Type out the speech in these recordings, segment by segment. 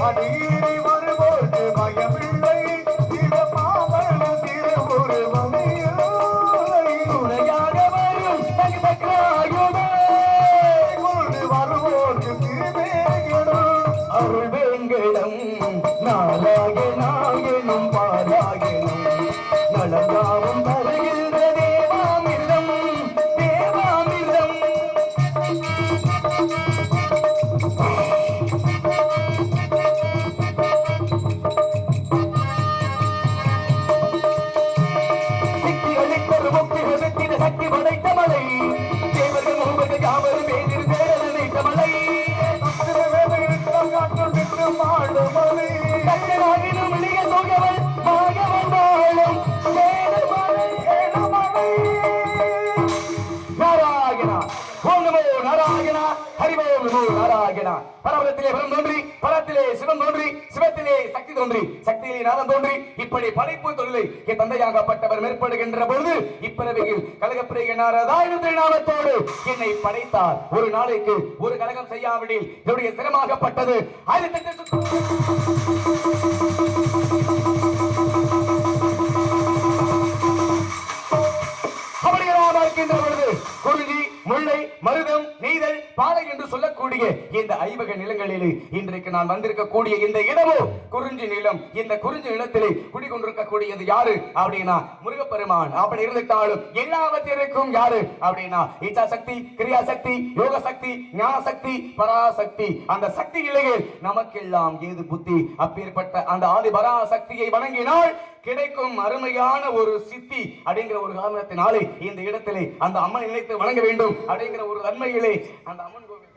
அடியேறி வருவோர்க்கு பயமில்லை சிவபாவன திருவுருவமையில் துணையாக வரும் சகசக்ராயுதே கொண்டு வருவோர்க்கு திருவேங்கடம் அருள் வேங்கடம் நாராயணா எனும் பாராயணம் நலங்காவும் தருகின்ற தேவாமிர்தம் தேவாமிர்தம் சக்தி படைத்த மலை தேவர்கள் மூவர்கள் யாவரும் வேண்டிரு தேடல் நினைத்த மலை நாராயணா ஓம் நமோ நாராயணா ஹரிவோம் நமோ நாராயணா பரவலத்திலே பரம் தோன்றி பரத்திலே சிவம் தோன்றி சிவத்திலே சக்தி தோன்றி சக்தியிலே நாதம் தோன்றி இப்படி படைப்பு தொழிலை என் தந்தையாகப்பட்டவர் மேற்படுகின்ற பொழுது இப்பிறவையில் கலகப்பிரிய நாரதாயன திருநாமத்தோடு என்னை படைத்தார் ஒரு நாளைக்கு ஒரு கலகம் செய்யாவிடில் என்னுடைய சிரமாகப்பட்டது குறிஞ்சி முல்லை மருதம் நெய்தல் பாலை என்று சொல்லக்கூடிய இந்த ஐவகை நிலங்களிலே இன்றைக்கு நான் வந்திருக்கக்கூடிய இந்த இடமோ குறிஞ்சி நிலம். இந்த குறிஞ்சி நிலத்திலே குடிகொண்டிருக்கக்கூடியது யாரு அப்படின்னா முருகப்பெருமான். அப்படி இருந்துட்டாலும் எல்லாவற்றிற்கும் யாரு அப்படின்னா இச்சா சக்தி, கிரியா சக்தி, யோக சக்தி, ஞான சக்தி, பராசக்தி. அந்த சக்தி நிலையில் நமக்கெல்லாம் ஏது புத்தி. அப்பேற்பட்ட அந்த ஆதி பராசக்தியை வணங்கினால் கிடைக்கும் அருமையான ஒரு சித்தி அப்படிங்கிற ஒரு காரணத்தினாலே இந்த இடத்திலே அந்த அம்மன் நினைத்து வணங்க வேண்டும் அப்படிங்கிற ஒரு தன்மையிலே அந்த அம்மன் கோவில்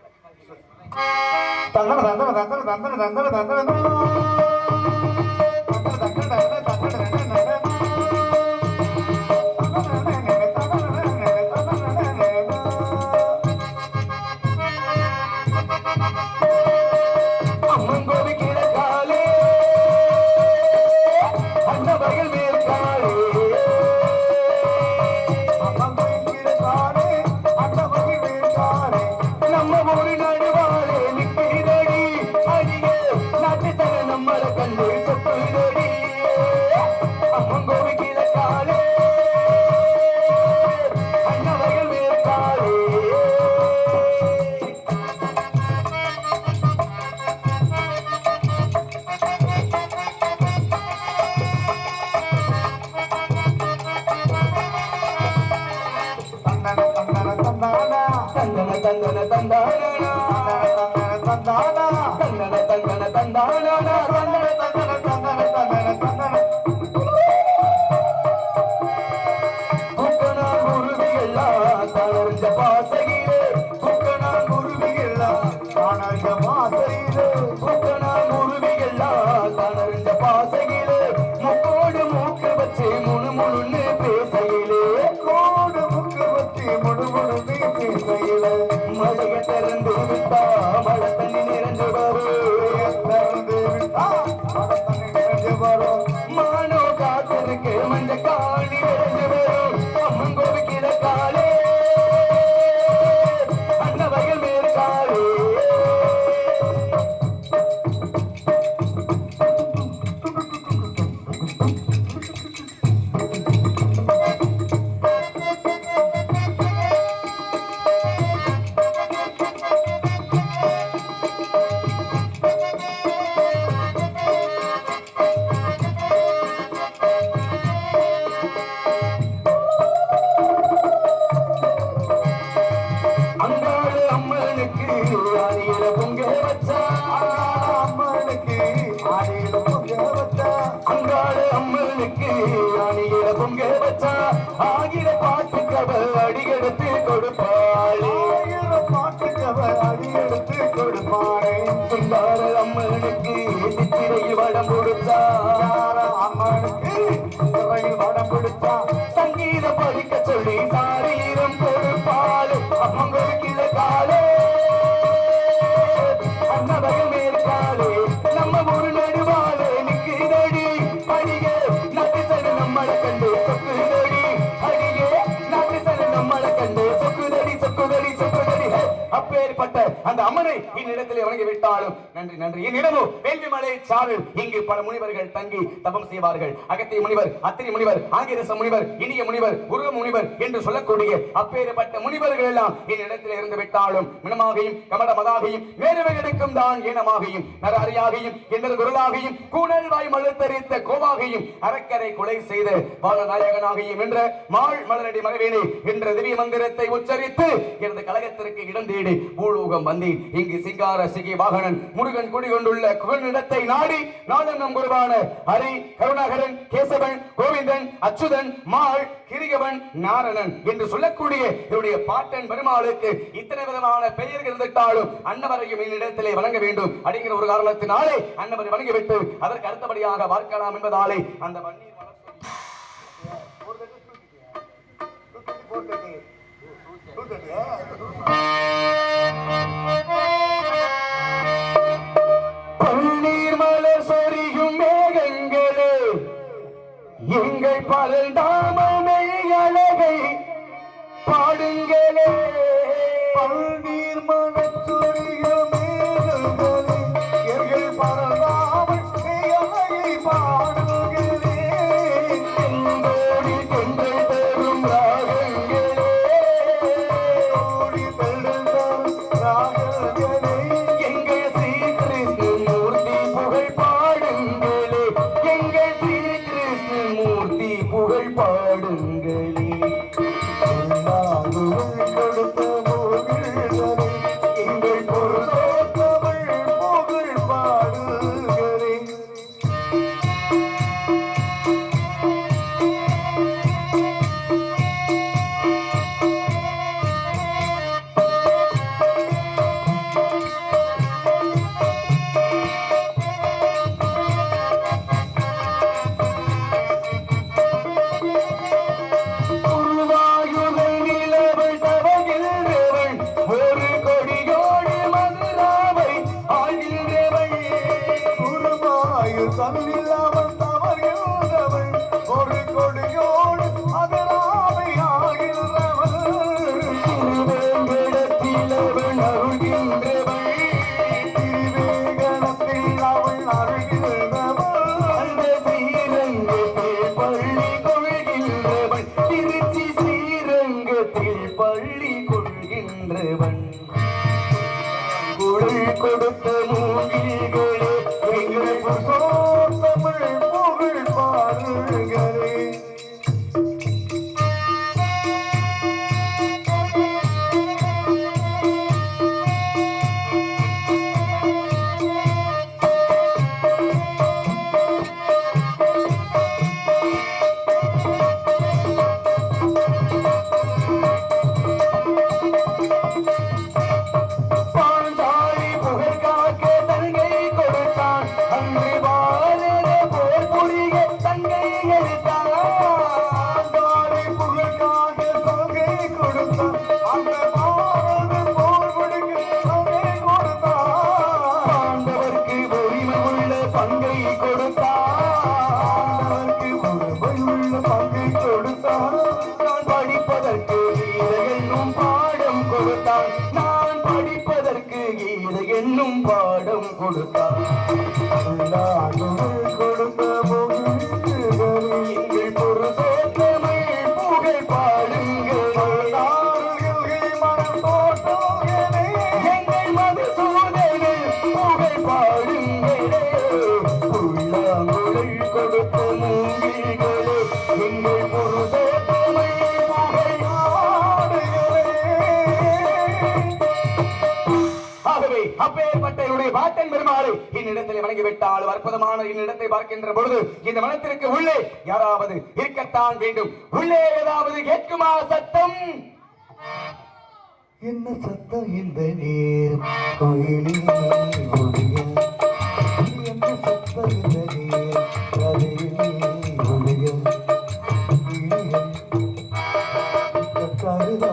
சங்கீத படிக்க சொல்லி சாரீரம் கொடுப்பாள் அம்மங்களுக்கு காலே அன்னவர்கள் மேற்காலே நம்ம ஒரு நடுவாலே நிக்கிறடி அடியே நாட்டு சன நம்மளை கண்டு சொக்குதடி அடியே நாட்டு சன நம்மளை கண்டு சொக்குதடி சொக்குதடி சொக்குதடி அப்பேற்பட்ட அந்த அம்மனை என்னிடத்திலே வணங்கி விட்டாலும் நன்றி நன்றி. என்னிடமோ வேள்வி மலை சாரல் இங்கு பல முனிவர்கள் தங்கி தபம் செய்வார்கள். அகத்திய முனிவர், அத்திரி முனிவர், ஆங்கிரச முனிவர், இனிய முனிவர், உருவ முனிவர் என்று சொல்லக்கூடிய அப்பேற்பட்ட முனிவர்கள் எல்லாம் என்னிடத்தில் இருந்து விட்டாலும் மினமாகையும் கமட மதாகையும் மேலுவைகளுக்கும் தான் ஏனமாகையும் நர அரியாகையும் எனது குரலாகையும் கூடல் வாய் மழுத்தரித்த கோவாகையும் அரக்கரை கொலை செய்த பாலநாயகனாகையும் என்ற மாள் மலரடி மரவேணி என்ற திவ்ய மந்திரத்தை உச்சரித்து எனது கழகத்திற்கு இடம் தேடி பூலோகம் வந்தேன். இங்கு சிங்கார சிகி வாகனன் முருகன் குடிகொண்டுள்ள குகனிடத்தை நாடி நாளும் நம் குருவான ஹரி, கருணாகரன், கேசவன், கோவிந்தன், அச்சுதன், மாள், கிரிகவன், நாரணன் என்று சொல்லக்கூடிய என்னுடைய பாட்டன் பெருமாளுக்கு இத்தனை விதமான பெயர்கள் இருந்துட்டாலும் அன்னவரையும் என்னிடத்திலே வணங்க வேண்டும் அப்படிங்கிற ஒரு காரணத்தினாலே அன்னவரை வணங்கிவிட்டு அதற்கு அடுத்தபடியாக பார்க்கலாம் என்பதாலே அந்த பன்னீர் மலர் சொரியும் மேகங்களே எங்கள் பலர் தாமமே அழகை பாடுங்களே. பன்னீர் மலர் சொரியும் மேகங்களே எங்கள் பலர் தாமமே அழகை பாடுங்களே. எங்கோடி தென்றல் தரும் ராகங்களே, ஓடி தென்றல் தரும் ராகங்களே, எங்கள் ஸ்ரீ கிருஷ்ணமூர்த்தி புகழ் பாடுங்களே, எங்கள் ஸ்ரீ கிருஷ்ணமூர்த்தி புகழ் பாடுங்களே. கொடுத்த எங்கள் பொருளோத்தமிழ் புகழ் பாடுங்களே. தன்னில்லாமல் தவறுகிறவள் ஒரு கொடியோடு அதராமை ஆகின்றவள். திருவேங்கடத்தில் அவள் அருகின்றவள், திருவேங்கடத்தில் அவள் அருகின்றவள். அந்த ஸ்ரீரங்கத்தில் பள்ளி கொள்கின்றவள், திருச்சி ஸ்ரீரங்கத்தில் பள்ளி கொள்கின்றவன். குழல் கொடுத்த மூங்கில்களே எங்கள் புருஷோத்தமிழ் புகழ் பாடுங்களே. என்னும் பாடம் கொடுத்தார். கொடுத்த எங்கள் பொருசோத்தமிழ் புகழ் பாடுங்கள். மனம் தோற்றோகனே எங்கள் மதுசூதனை புகழ் பாடுங்களே. புல்லாங்குழல் கொடுத்த மூங்கில்களே எங்கள் பொருசோத்தமிழ் புகழ் பாடுங்களே. ஆகவே அப்பேற்பட்ட என்னுடைய பாட்டன் பெருமாளை என்னிடத்தில் வணங்கிவிட்டால் அற்புதமான என்னிடத்தை பார்க்கின்ற பொழுது இந்த மனத்திற்கு உள்ளே யாராவது இருக்கத்தான் வேண்டும். உள்ளே ஏதாவது கேட்குமா சத்தம்? என்ன சத்தம் இந்த நேரம் கோயிலில் ஒளியில்? என்ன சத்தம் இந்த நேரம் கதையில் ஒளியில்? கருதா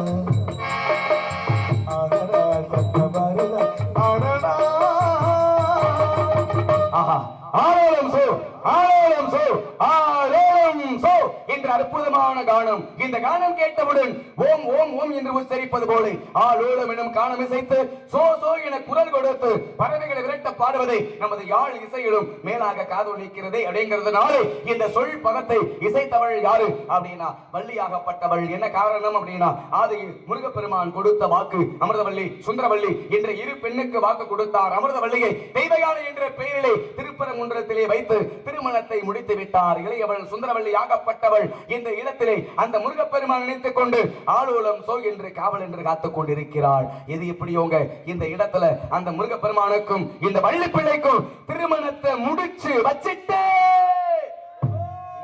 என்கிற அற்புதமான கானம். இந்த கானம் கேட்டவுடன் ஓம் ஓம் ஓம் என்று உச்சரிப்பது போல ஆளோலம் எனும் கானம் இசைத்து சோ சோ என குரல் கொடுத்து பறவைகளை விரட்ட பாடுவதை நமது யாழ் இசையிலும் மேலாக காதொலிக்கிறதே அப்படிங்கிறதுனாலே இந்த சொல் பதத்தை இசைத்தவள் யாரு அப்படின்னா வள்ளியாகப்பட்டவள். என்ன காரணம் அப்படின்னா ஆதியில் முருகப்பெருமான் கொடுத்த வாக்கு அமிர்தவள்ளி சுந்தரவள்ளி என்ற இரு பெண்ணுக்கு வாக்கு கொடுத்தார். அமிர்தவள்ளியை தெய்வயானை என்ற பெயரிலே திருப்பரங்குன்றத்திலே வைத்து திருமணத்தை முடித்து விட்டார். இளையவள் சுந்தரவள்ளி ஆகப்பட்டவள் இந்த இடத்திலே அந்த முருகப்பெருமான் நினைத்துக் கொண்டு ஆளோலம் சோ என்று காவல் என்று காத்துக் கொண்டிருக்கிறாள். இது எப்படியோங்க இந்த இடத்துல அந்த முருகப்பெருமானுக்கும் இந்த வள்ளி பிள்ளைக்கும் திருமணத்தை முடிச்சு வச்சிட்டு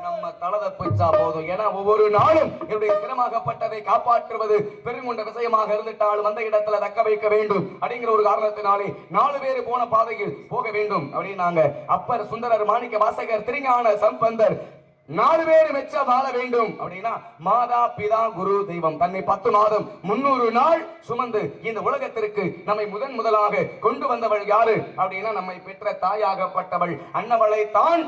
நம்ம தலத பிச்சா போதும். ஏன்னா ஒவ்வொரு நாளும் என்னுடைய சிரமாகப்பட்டதை காப்பாற்றுவது பெருங்கொண்ட விஷயமாக இருந்துட்டாலும் அந்த இடத்துல தக்க வைக்க வேண்டும் அப்படிங்கிற ஒரு காரணத்தினாலே 4 பேர் போன பாதையில் போக வேண்டும் அப்படின்னாங்க. அப்பர் சுந்தரர் மாணிக்க வாசகர் திருஞான சம்பந்தர் 4 பேர் மெச்ச வாழ வேண்டும் அப்படின்னா மாதா பிதா குரு தெய்வம் தன்னை 10 மாதம் 300 நாள் சுமந்து இந்த உலகத்திற்கு நம்மை முதலாக கொண்டு வந்தவள் யாரு அப்படின்னா நம்மை பெற்ற தாயாகப்பட்டவள் அன்னவளை தான்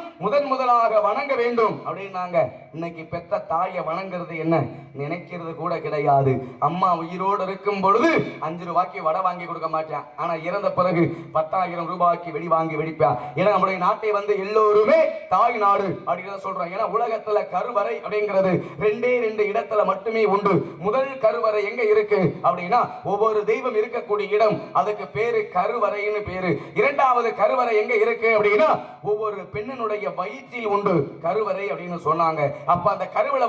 முதலாக வணங்க வேண்டும் அப்படின்னாங்க. இன்னைக்கு பெற்ற தாயை வணங்குறது என்ன நினைக்கிறது கூட கிடையாது. அம்மா உயிரோடு இருக்கும் பொழுது 5 ரூபாய்க்கு வடை வாங்கி கொடுக்க மாட்டேன். ஆனா இறந்த பிறகு 10,000 ரூபாய்க்கு வெடி வாங்கி வெடிப்பேன். ஏன்னா நம்முடைய நாட்டை எல்லோருமே தாய் நாடு அப்படின்னு சொல்றோம். ஏன்னா உலகத்துல கருவறை அப்படிங்கிறது 2 இடத்துல மட்டுமே உண்டு. முதல் கருவறை எங்க இருக்கு அப்படின்னா ஒவ்வொரு தெய்வம் இருக்கக்கூடிய இடம் அதுக்கு பேரு கருவறைன்னு பேரு. 2வது கருவறை எங்க இருக்கு அப்படின்னா ஒவ்வொரு பெண்ணினுடைய வயிற்றில் உண்டு கருவறை அப்படின்னு சொன்னாங்க. அப்ப அந்த கருவில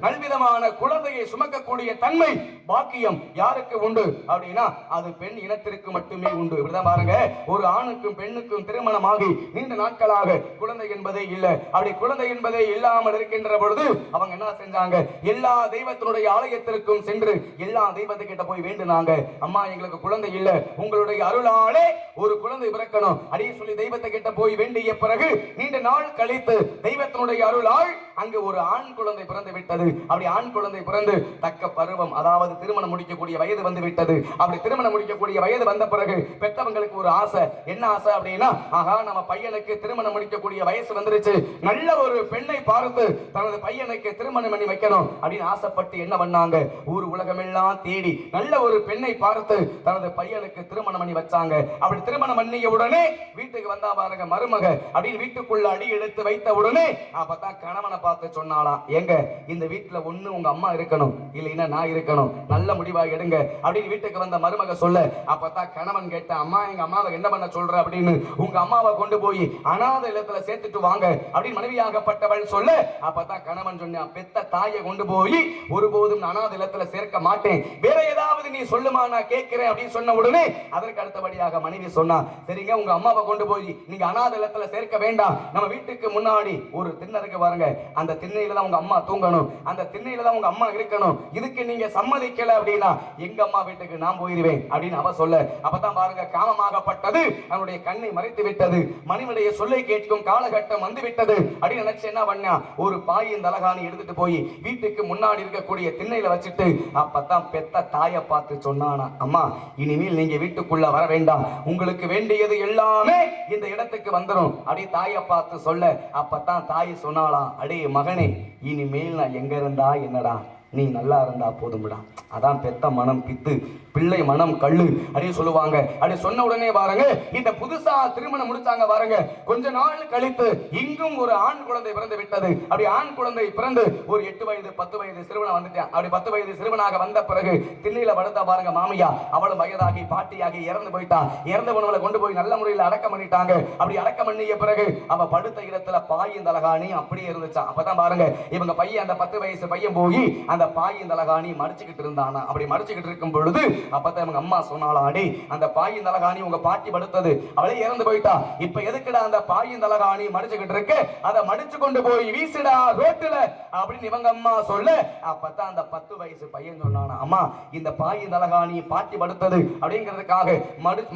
நல்விதமான குழந்தையை சுமக்கக்கூடிய தன்மை பாக்கியம் யாருக்கு உண்டு அப்படின்னா அது பெண் இனத்திற்கு மட்டுமே உண்டு. இப்படிதான் பாருங்க, ஒரு ஆணுக்கும் பெண்ணுக்கும் திருமணமாகி நீண்ட நாட்களாக குழந்தை என்பதே இல்லை. அப்படி குழந்தை என்பதே இல்லாமல் இருக்கின்ற பொழுது அவங்க என்ன செஞ்சாங்க, எல்லா தெய்வத்தினுடைய ஆலயத்திற்கும் சென்று எல்லா தெய்வத்துக்கிட்ட போய் வேண்டுனாங்க. அம்மா எங்களுக்கு குழந்தை இல்ல, உங்களுடைய அருளாலே ஒரு குழந்தை பிறக்கணும் அடி சொல்லி தெய்வத்தை கிட்ட போய் வேண்டிய பிறகு நீண்ட நாள் கழித்து தெய்வத்தினுடைய அருளால் அங்கு ஒரு ஆண் குழந்தை பிறந்து விட்டது. அப்படி ஆண் குழந்தை பிறந்து தக்க பருவம் அதாவது திருமணம் முடிக்கக்கூடிய வயது வந்து விட்டது. அப்படி திருமணம் முடிக்கக்கூடிய வயது வந்த பிறகு பெற்றவங்களுக்கு ஒரு ஆசை. என்ன ஆசை அப்படின்னா ஆகா நம்ம பையனுக்கு திருமணம் முடிக்கக்கூடிய வயசு வந்துருச்சு, நல்ல ஒரு பெண்ணை பார்த்து தனது பையனுக்கு திருமணம் பண்ணி வைக்கணும் அப்படின்னு ஆசைப்பட்டு என்ன பண்ணாங்க, ஊர் உலகமெல்லாம் தேடி நல்ல ஒரு பெண்ணை பார்த்து தனது பையனுக்கு திருமணம் பண்ணி வச்சாங்க. அப்படி திருமணம் பண்ணிய உடனே வீட்டுக்கு வந்தா பாருங்க மருமக அப்படின்னு வீட்டுக்குள்ள அடி எடுத்து வைத்த உடனே அப்பதான் கணவனை பார்த்து சொன்னாலாம், எங்க இந்த வீட்டுல ஒண்ணு உங்க அம்மா இருக்கணும் இல்லைன்னா நான் இருக்கணும், நல்ல முடிவா எடுங்க அப்படின்னு வீட்டுக்கு வந்த மருமக சொல்ல அப்பதான் கணவன் கேட்ட, அம்மா எங்க அம்மாவை என்ன பண்ண சொல்ற அப்படின்னு, உங்க அம்மாவை கொண்டு போய் அநாத இல்லத்துல சேர்த்துட்டு வாங்க அப்படின்னு மனைவியாகப்பட்டவள் சொல்ல அப்பதான் கணவன் சொன்னான், பெத்த தாயை கொண்டு போய் ஒருபோதும் அநாத இல்லத்துல சேர்க்க மாட்டேன், வேற ஏதாவது நீ சொல்லுமா நான் கேட்கிறேன் அப்படின்னு சொன்ன உடனே அதற்கு அடுத்தபடியாக மனைவி சொன்னா, சரிங்க உங்க அம்மாவை கொண்டு போய் நீங்க அநாத இல்லத்துல சேர்க்க வேண்டாம், நம்ம வீட்டுக்கு முன்னாடி ஒரு திண்ணை இருக்கு பாருங்க, அந்த திண்ணையில தான் உங்க அம்மா தூங்கணும், அந்த திண்ணையில தான் உங்க அம்மா இருக்கணும், இதுக்கு நீங்க சம்மதிக்கல அப்படின்னா எங்க அம்மா வீட்டுக்கு நான் போயிருவேன் அப்படின்னு அவ சொல்ல அப்பதான் பாருங்க காமமாகப்பட்டது அவனுடைய கண்ணை மறைத்து விட்டது, மனைவிடைய சொல்லை கேட்கும் காலகட்டம் வந்து விட்டது அப்படின்னு நினைச்சு என்ன பண்ணா, ஒரு பாயின் தலகாணி எடுத்துட்டு போய் வீட்டுக்கு முன்னாடி இருக்கக்கூடிய திண்ணையில வச்சுட்டு அப்பதான் பெத்த தாயை பார்த்து சொன்னானா, அம்மா இனிமேல் நீங்க வீட்டுக்குள்ள வர வேண்டாம், உங்களுக்கு வேண்டியது எல்லாமே இந்த இடத்துக்கு வந்துடும் அப்படி தாயை பார்த்து சொல்ல அப்பதான் தாய் சொன்னாலாம், அடே மகனே இனிமேல் நான் எங்க இருந்தா என்னடா, நீ நல்லா இருந்தா போதும்டா, அதான் பெத்த மனம் பித்து பிள்ளை மனம் கள்ளு அப்படின்னு சொல்லுவாங்க. அப்படி சொன்ன உடனே பாருங்க இந்த புதுசா திருமணம் முடிச்சாங்க பாருங்க, கொஞ்ச நாள் கழித்து இங்கும் ஒரு ஆண் குழந்தை பிறந்து விட்டது. அப்படி ஆண் குழந்தை பிறந்து ஒரு 8 வயது 10 வயது சிறுவனா வந்துட்டான். அப்படி 10 வயது சிறுவனாக வந்த பிறகு திண்ணையில படுத்த பாருங்க மாமியா, அவளும் வயதாகி பாட்டியாகி இறந்து போயிட்டா. இறந்த உணவுல கொண்டு போய் நல்ல முறையில் அடக்கம் பண்ணிட்டாங்க. அப்படி அடக்கம் பண்ணிய பிறகு அவ படுத்த இடத்துல பாயின் தலகாணி அப்படியே இருந்துச்சான். அப்பதான் பாருங்க இவங்க பையன் அந்த 10 வயசு பையன் போய் அந்த பாயின் தலகாணி மடிச்சுக்கிட்டு இருந்தானா. அப்படி மடிச்சுக்கிட்டு இருக்கும் பொழுது அப்பதான் அவங்க அம்மா சொன்னாலாம், அடே அந்த பாயின் தலகாணி உங்க பாட்டி படுத்தது, அவளே இறந்து போயிட்டா, இப்ப எதுக்குடா அந்த பாயின் தலகாணி மடிச்சுக்கிட்டு இருக்கு, அதை மடிச்சு கொண்டு போய் வீசுடா ரோட்டுல அப்படின்னு இவங்க அம்மா சொல்ல அப்பதான் அந்த 10 வயசு பையன் சொன்னானா, அம்மா இந்த பாயின் தலகாணி பாட்டி படுத்தது அப்படிங்கிறதுக்காக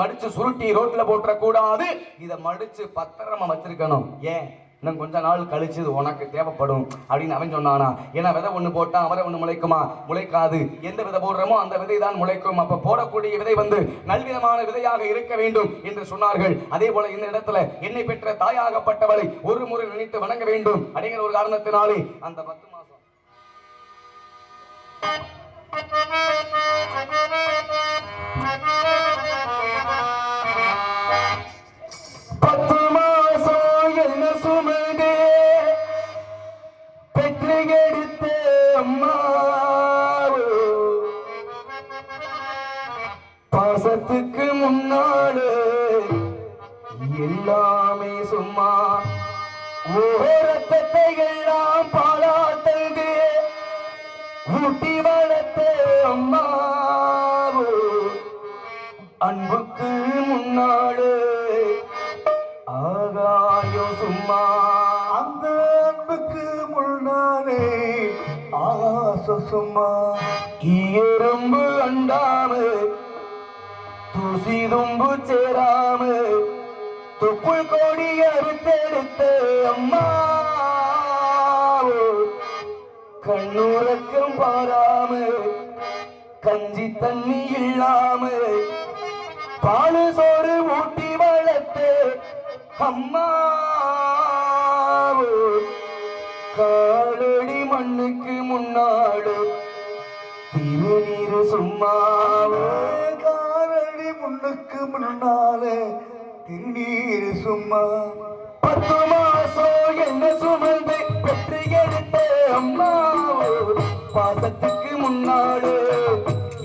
மடிச்சு சுருட்டி ரோட்ல போட்டுற கூடாது, இதை மடிச்சு பத்திரமா வச்சிருக்கணும், ஏன் இன்னும் கொஞ்ச நாள் கழிச்சு உனக்கு தேவைப்படும் அப்படின்னு அவன் சொன்னானா. ஏன்னா விதை ஒண்ணு போட்டா அவரை ஒண்ணு முளைக்குமா, முளைக்காது, எந்த விதை போடுறோமோ அந்த விதை தான் முளைக்கும். அப்ப போடக்கூடிய விதை நல்விதமான விதையாக இருக்க வேண்டும் என்று சொன்னார்கள். அதே போல இந்த இடத்துல என்னை பெற்ற தாயாகப்பட்டவளை ஒரு முறை நினைத்து வணங்க வேண்டும் அப்படிங்கிற ஒரு காரணத்தினாலே அந்த 10 மாசம் 10 மாசம் என்ன சுமந்து பெற்று எடுத்த அம்மா பாசத்துக்கு முன்னாலே எல்லாமே சும்மா ஓரத்தை எல்லாம் பாலாத்தது ஊட்டி வளர்த்த அம்மா அன்புக்கு முன்னாலே ஆகாயம் சும்மா அந்த அன்புக்கு முன்னாலே ஆகாசம் சும்மா எறும்பு அண்டாம தூசி தும்பு சேராம தொப்புள் கோடி அறுத்தெடுத்த அம்மா கண்ணுறக்கம் பாராம கஞ்சி தண்ணி இல்லாம பாலு சோறு ஊட்டி வளர்த்து அம்மா காலடி மண்ணுக்கு முன்னாடு திருநீரு சும்மாவே காரடி முன்னுக்கு முன்னாலே திருநீர் சும்மா 10 மாசம் என்ன சுமந்து பெற்று எடுத்த அம்மா பாசத்துக்கு முன்னாடு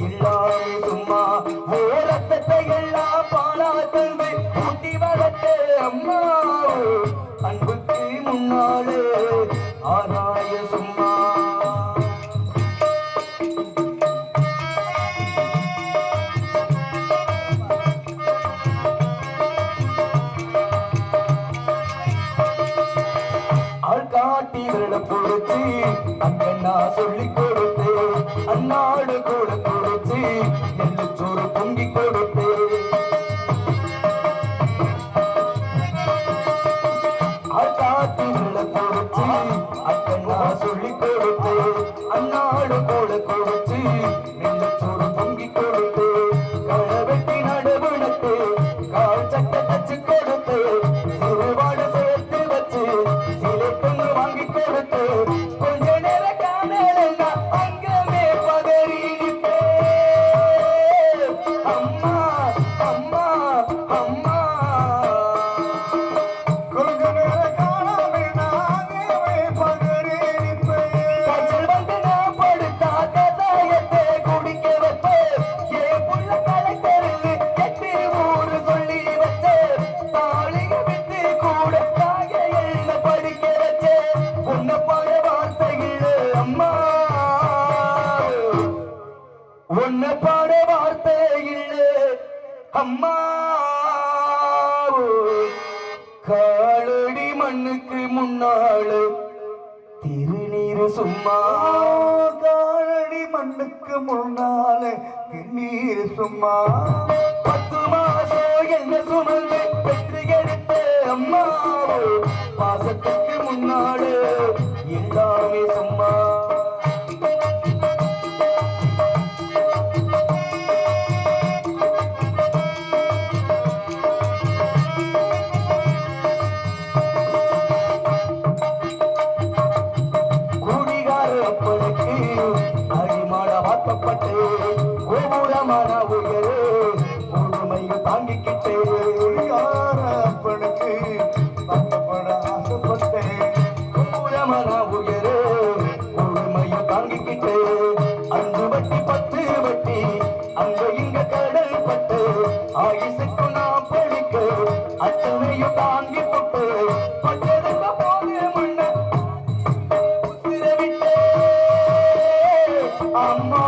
எல்லாமே சும்மா ஓரத்தை எல்லாம் பாலா தந்து ஊட்டி வளர்த்த அம்மா அன்புக்கு முன்னாடு ஆராய சும்மா காட்டி விரல பொறுத்து அக்கண்ணா சொல்லி கொடுத்து அன்னாடு கூட கொடுத்து நெல்லு சோறு பொங்கி கொடுத்து காட்டி விரல பொறுத்து அக்கண்ணா சொல்லி கொடுத்து அன்னாடு கூட கொடுத்து நெல்லு சோறு பொங்கி கொடுத்து களை வெட்டி நடவு நட்டு கால் சட்டை தச்சு கொடுத்து சிறுவாடு சேர்த்து வச்சு சிலை பொண்ணு வாங்கி கொடுத்து கொஞ்ச நேர காணலன்னா அங்கமே பதறி அம்மா அம்மா அம்மா கொஞ்ச நேரம் காணாம நானே பகரே காய்ச்சல் வந்து நான் படுத்தா கசாயத்தை குடிக்க வைப்பேன் என் புள்ள கலெக்டருக்கு 8 ஊரு சொல்லி வச்சேன் தாளிக விட்டு கூட தாய எழுத படிக்க வச்சேன் உன்னை பல வார்த்தைகள் அம்மா உன்னை பாட வார்த்தை இல்லை அம்மா காலடி மண்ணுக்கு முன்னாலே திருநீரு சும்மா காரடி மண்ணுக்கு முன்னாலே திருநீர் சும்மா 10 மாசம் என்ன சுமந்து பெற்று எடுத்த அம்மா பாசத்துக்கு முன்னாலே எல்லாமே சும்மா குடிகார அப்பனுக்கு அடிமாட வாக்கப்பட்டு கோபுரமான உயரு முழுமையும் தாங்கிக்கிட்டே அப்பனுக்கு தங்கப்பட ஆசைப்பட்டேன் கோபுரமான உயரு முழுமையும் தாங்கிக்கிட்டே 5 வட்டி 10 வட்டி அங்க இங்க கடல் பட்டு ஆயுசுக்கு நான் படிக்க அத்தனையும் தாங்கி போட்டு பட்டதுக்கு போது முன்ன உசிரவிட்டே அம்மா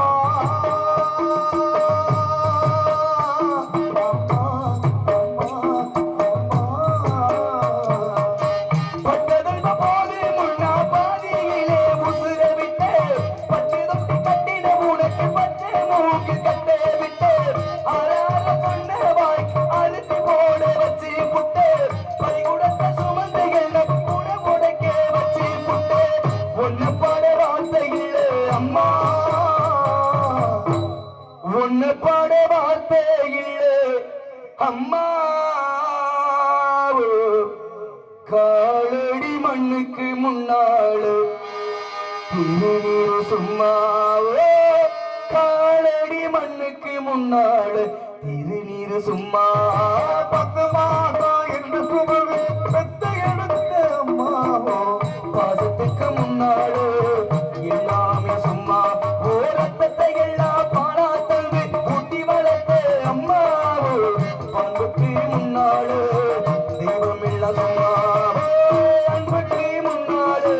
பட்டதுக்கு போது முன்ன பாதியிலே உசிரவிட்டே பச்சை கட்டின உனக்கு பச்சை மூக்கு கட்ட விட்டு ஆறார சொன்ன வாய் அரிசி போட வச்சு புட்டு பறிகுடத்த சுமந்து என்ன கூட உடைக்க வச்சு புட்டு ஒன்னு பாட வார்த்தையில் அம்மா ஒன்னு பாட வார்த்தையில் அம்மா காலடி மண்ணுக்கு முன்னாலே திருநீர் சும்மாவே முன்னாள் திருநீரு சும்மா 10 மாதம் என்று சுமந்து பெத்த எடுத்த அம்மாவோ பாசத்துக்கு முன்னாள் எல்லாமே சும்மா ஓரத்தை எல்லாம் பாலா தந்து ஊட்டி வளர்த்த அம்மாவோ பண்புக்கு முன்னாள் தெய்வம் இல்ல சும்மா அன்புக்கு முன்னாள்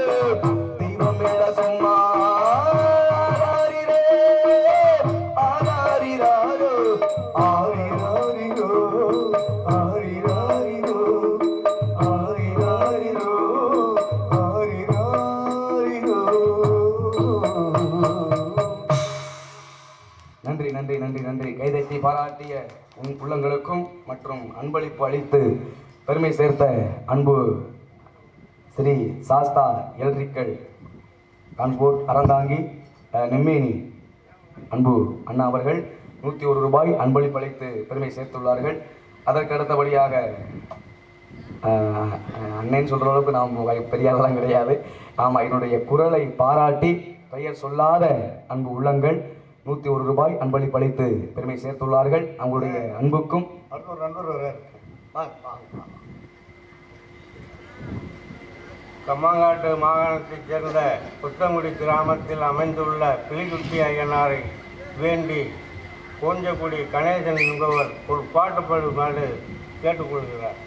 தெய்வம் இல்ல சும்மா ஆராரிரோ ஆரிராரிரோ ஆரிராரிரோ ஆரிராரிரோ ஆரிராரிரோ. நன்றி நன்றி நன்றி நன்றி. கைதட்டி பாராட்டிய உன் உள்ளங்களுக்கும் மற்றும் அன்பளிப்பு அளித்து பெருமை சேர்த்த அன்பு ஸ்ரீ சாஸ்தா எலக்ட்ரிக்கல் டிரான்ஸ்போர்ட் அறந்தாங்கி நெம்மேனி அன்பு அண்ணா அவர்கள் 101 ரூபாய் அன்பளிப்பு அளித்து பெருமை சேர்த்துள்ளார்கள். அதற்கு அடுத்தபடியாக அண்ணன் சொல்கிற அளவுக்கு நாம் பெரிய ஆளெல்லாம் கிடையாது. ஆமாம், என்னுடைய குரலை பாராட்டி பெயர் சொல்லாத அன்பு உள்ளங்கள் 101 ரூபாய் அன்பளிப்பு அளித்து பெருமை சேர்த்துள்ளார்கள். அவங்களுடைய அன்புக்கும் அடுத்த ஒரு நண்பர் வர்றார். கம்மங்காட்டு மாகாணத்தைச் சேர்ந்த புத்தங்குடி கிராமத்தில் அமைந்துள்ள பிலிகுட்டி ஐயனாரை வேண்டி கோஞ்சக்குடி கணேசன் என்பவர் ஒரு பாட்டு பாடுமாறு கேட்டுக்கொள்கிறார்.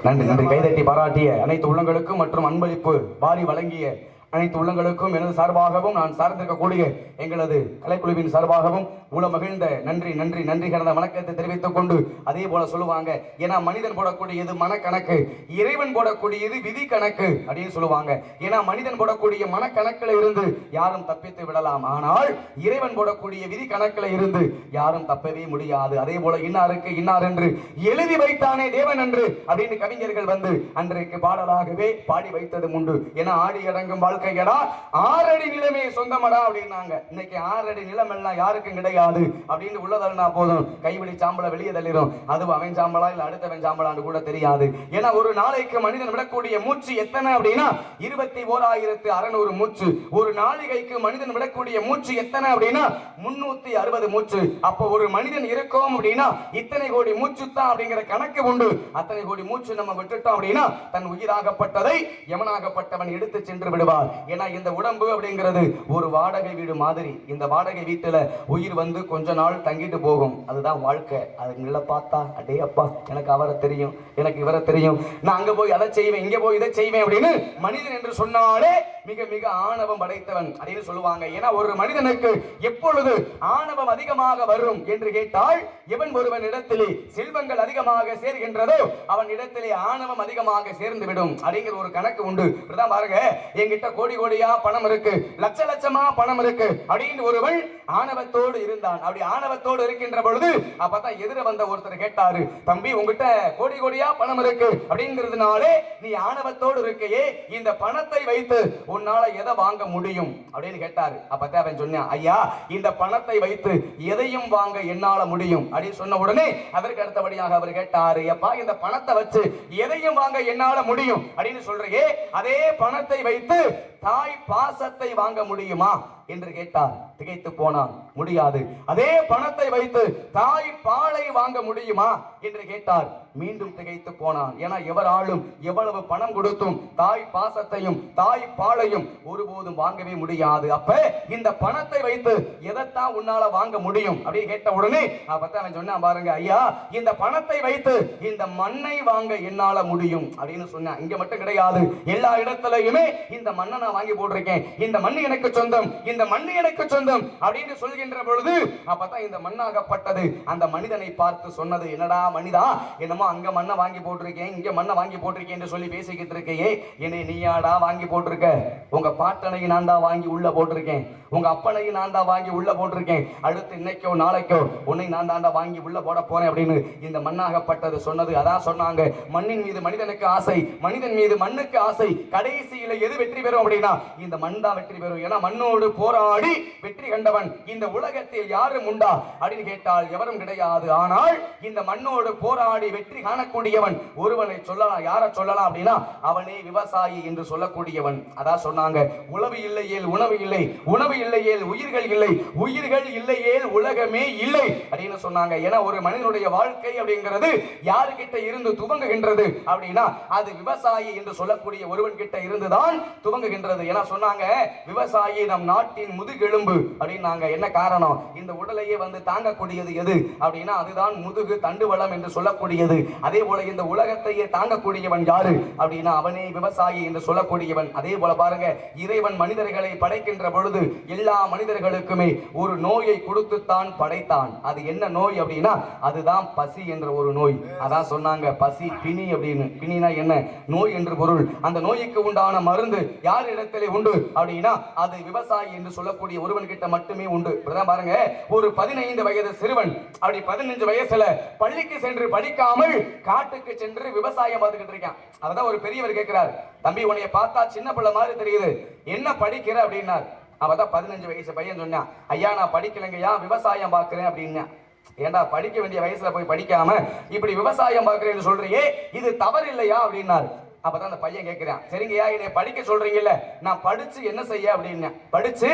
நன்றி நன்றி. கைதட்டி பாராட்டிய அனைத்து உள்ளங்களுக்கும் மற்றும் அன்பளிப்பு வாரி வழங்கிய அனைத்து உள்ளங்களுக்கும் எனது சார்பாகவும் நான் சார்ந்திருக்கக்கூடிய எங்களது கலைக்குழுவின் சார்பாகவும் உள்ள மகிழ்ந்த நன்றி நன்றி நன்றி கடந்த வணக்கத்தை தெரிவித்துக் கொண்டு அதே போல சொல்லுவாங்க, ஏன்னா மனிதன் போடக்கூடியது மனக்கணக்கு, இறைவன் போடக்கூடியது விதி கணக்கு அப்படின்னு சொல்லுவாங்க. ஏன்னா மனிதன் போடக்கூடிய மனக்கணக்கில் இருந்து யாரும் தப்பித்து விடலாம், ஆனால் இறைவன் போடக்கூடிய விதி கணக்கில் இருந்து யாரும் தப்பவே முடியாது. அதே போல இன்னாருக்கு இன்னார் என்று எழுதி வைத்தானே தேவன் என்று அப்படின்னு கவிஞர்கள் வந்து அன்றைக்கு பாடலாகவே பாடி வைத்ததும் உண்டு. ஏன்னா ஆடி அடங்கும் வாழ்க்கையடா 6 அடி நிலமே சொந்தமடா அப்படின்னாங்க. இன்னைக்கு 6 அடி நிலம் எல்லாம் யாருக்கும் கிடையாது அப்படின்னு உள்ளதல்னா போதும், கைவிடி சாம்பலை வெளியே தள்ளிடும். அது அவன் சாம்பலா இல்ல அடுத்தவன் சாம்பலான்னு கூட தெரியாது. ஏன்னா ஒரு நாளைக்கு மனிதன் விடக்கூடிய மூச்சு எத்தனை அப்படின்னா 21,600 மூச்சு. ஒரு நாளிகைக்கு மனிதன் விடக்கூடிய மூச்சு எத்தனை அப்படின்னா 360 மூச்சு. அப்போ ஒரு மனிதன் இருக்கும் அப்படின்னா இத்தனை கோடி மூச்சு தான் அப்படிங்கிற கணக்கு உண்டு. அத்தனை கோடி மூச்சு நம்ம விட்டுட்டோம் அப்படின்னா தன் உயிராகப்பட்டதை யமனாகப்பட்டவன் எடுத்து சென்று விடுவார். ஏன்னா இந்த உடம்பு அப்படிங்கிறது ஒரு வாடகை வீடு மாதிரி. இந்த வாடகை வீட்டுல உயிர் வந்து கொஞ்ச நாள் தங்கிட்டு போகும், அதுதான் வாழ்க்கை. அதுங்களை பார்த்தா அடே அப்பா எனக்கு அவரை தெரியும், எனக்கு இவரை தெரியும், நான் அங்க போய் அதை செய்வேன் இங்க போய் இதை செய்வேன் அப்படின்னு மனிதன் என்று சொன்னாலே மிக மிக ஆணவம் படைத்தவன் அப்படின்னு சொல்லுவாங்க. ஏன்னா ஒரு மனிதனுக்கு எப்பொழுது ஆணவம் அதிகமாக வரும் என்று கேட்டால், எவன் ஒருவன் இடத்திலே செல்வங்கள் அதிகமாக சேர்கின்றதோ அவன் இடத்திலே ஆணவம் அதிகமாக சேர்ந்து விடும் அப்படிங்கிற ஒரு கணக்கு உண்டு. பாருங்க, என்கிட்ட கோடி கோடியா பணம் இருக்கு, லட்ச லட்சமா பணம் இருக்கு அப்படின்னு ஒருவன் ஆணவத்தோடு இருந்தான். அப்படி ஆணவத்தோடு இருக்கின்ற பொழுது அப்பதான் எதிர வந்த ஒருத்தர் கேட்டாரு, தம்பி உங்ககிட்ட கோடி கோடியா பணம் இருக்கு அப்படிங்கிறதுனாலே நீ ஆணவத்தோடு இருக்கையே, இந்த பணத்தை வைத்து உன்னால எதை வாங்க முடியும் அப்படின்னு கேட்டாரு. அப்பதான் அவன் சொன்னான், ஐயா இந்த பணத்தை வைத்து எதையும் வாங்க என்னால முடியும் அப்படின்னு சொன்ன உடனே அதற்கு அடுத்தபடியாக அவர் கேட்டாரு, அப்பா இந்த பணத்தை வச்சு எதையும் வாங்க என்னால முடியும் அப்படின்னு சொல்றையே, அதே பணத்தை வைத்து தாய் பாசத்தை வாங்க முடியுமா என்று கேட்டார். திகைத்து போனான், முடியாது. அதே பணத்தை வைத்து தாய் பாலை வாங்க முடியுமா என்று கேட்டார். மீண்டும் திகைத்து போனான். ஏன்னா எவராலும் எவ்வளவு பணம் கொடுத்தும் தாய் பாசத்தையும் தாய் பாலையும் ஒருபோதும் வாங்கவே முடியாது. அப்ப இந்த பணத்தை வைத்து எதைத்தான் உன்னால வாங்க முடியும் அப்படின்னு கேட்ட உடனே அவன் சொன்னான், பாருங்க ஐயா இந்த பணத்தை வைத்து இந்த மண்ணை வாங்க என்னால முடியும் அப்படின்னு சொன்னான். இங்க மட்டும் கிடையாது, எல்லா இடத்திலையுமே இந்த மண்ணை நான் வாங்கி போட்டிருக்கேன், இந்த மண் எனக்கு சொந்தம், இந்த மண் எனக்கு சொந்தம் அப்படின்னு சொல்கின்ற பொழுது அப்பதான் இந்த மண்ணாகப்பட்டது அந்த மனிதனை பார்த்து சொன்னது, என்னடா மனிதா என்னமோ அங்க மண்ணை வாங்கி போட்டிருக்கேன் இங்க மண்ணை வாங்கி போட்டிருக்கேன் என்று சொல்லி பேசிக்கிட்டு இருக்கையே, என்னை நீயாடா வாங்கி போட்டிருக்க? உங்க பாட்டனையும் நான் தான் வாங்கி உள்ள போட்டிருக்கேன், உங்க அப்பனையும் நான் தான் வாங்கி உள்ள போட்டிருக்கேன், அடுத்து இன்னைக்கோ நாளைக்கோ உன்னை நான் தாண்டா வாங்கி உள்ள போட போறேன் அப்படின்னு இந்த மண்ணாகப்பட்டது சொன்னது. அதான் சொன்னாங்க, மண்ணின் மீது மனிதனுக்கு ஆசை, மனிதன் மீது மண்ணுக்கு ஆசை, கடைசியில எது வெற்றி பெறும் அப்படின்னா இந்த மண் தான் வெற்றி பெறும். ஏன்னா மண்ணோடு போராடி வெற்றி கண்டவன் இந்த உலகத்தில் யாரும் உண்டா அப்படின்னு கேட்டால் எவரும் கிடையாது. ஆனால் இந்த மண்ணோடு போராடி வெற்றி காணக்கூடியவன் ஒருவனை சொல்லலாம். யாரை சொல்லலாம் அப்படின்னா அவனே விவசாயி என்று சொல்லக்கூடியவன். அதான் சொன்னாங்க, உழவு இல்லையேல் உணவு இல்லை, உணவு இல்லையேல் உயிர்கள் இல்லை, உயிர்கள் இல்லையேல் உலகமே இல்லை அப்படின்னு சொன்னாங்க. ஏன்னா ஒரு மனிதனுடைய வாழ்க்கை அப்படிங்கிறது யாருக்கிட்ட இருந்து துவங்குகின்றது அப்படின்னா அது விவசாயி என்று சொல்லக்கூடிய ஒருவன் கிட்ட இருந்துதான் துவங்குகின்றது. ஏன்னா சொன்னாங்க, விவசாயி நம் நாட்டின் முதுகெலும்பு அப்படின்னாங்க. என்ன காரணம்? இந்த உடலையே வந்து தாங்கக்கூடியது எது அப்படின்னா அதுதான் முதுகு தண்டுவளம் என்று சொல்லக்கூடியது. அதே போல இந்த உலகத்தையே தாங்கக்கூடியவன் யாரு அப்படின்னா அவனே விவசாயி என்று சொல்லக்கூடியவன். அதே போல பாருங்க, இறைவன் மனிதர்களை படைக்கின்ற பொழுது எல்லா மனிதர்களுக்குமே ஒரு நோயை கொடுத்துத்தான் படைத்தான். அது என்ன நோய் அப்படின்னா அதுதான் பசி என்ற ஒரு நோய். அதான் சொன்னாங்க, பசி பிணி அப்படின்னு. பிணினா என்ன? நோய் என்று பொருள். அந்த நோய்க்கு உண்டான மருந்து யார் இடத்திலே உண்டு அப்படின்னா அது விவசாயி என்று சொல்லக்கூடிய ஒருவன் கிட்ட மட்டுமே உண்டு. பாருங்க, ஒரு 15 வயது சிறுவன் அப்படி 15 வயசுல பள்ளிக்கு சென்று படிக்காமல் காட்டுக்கு சென்று விவசாயம் பார்த்துக்கிட்டு இருக்கான். அவதான் ஒரு பெரியவர் கேட்கிறார், தம்பி உன்னைய பார்த்தா சின்ன பிள்ளை மாதிரி தெரியுது, என்ன படிக்கிற அப்படின்னார். அவதான் 15 வயசு பையன் சொன்னான், ஐயா நான் படிக்கலைங்கய்யா, விவசாயம் பார்க்கிறேன் அப்படின்னா. ஏண்டா படிக்க வேண்டிய வயசுல போய் படிக்காம இப்படி விவசாயம் பார்க்கிறேன்னு சொல்றியே, இது தவறு இல்லையா அப்படின்னாரு. அப்பதான் அந்த பையன் கேட்கிறான், சரிங்கய்யா என்னை படிக்க சொல்றீங்கல்ல, நான் படிச்சு என்ன செய்ய அப்படின்னா. படிச்சு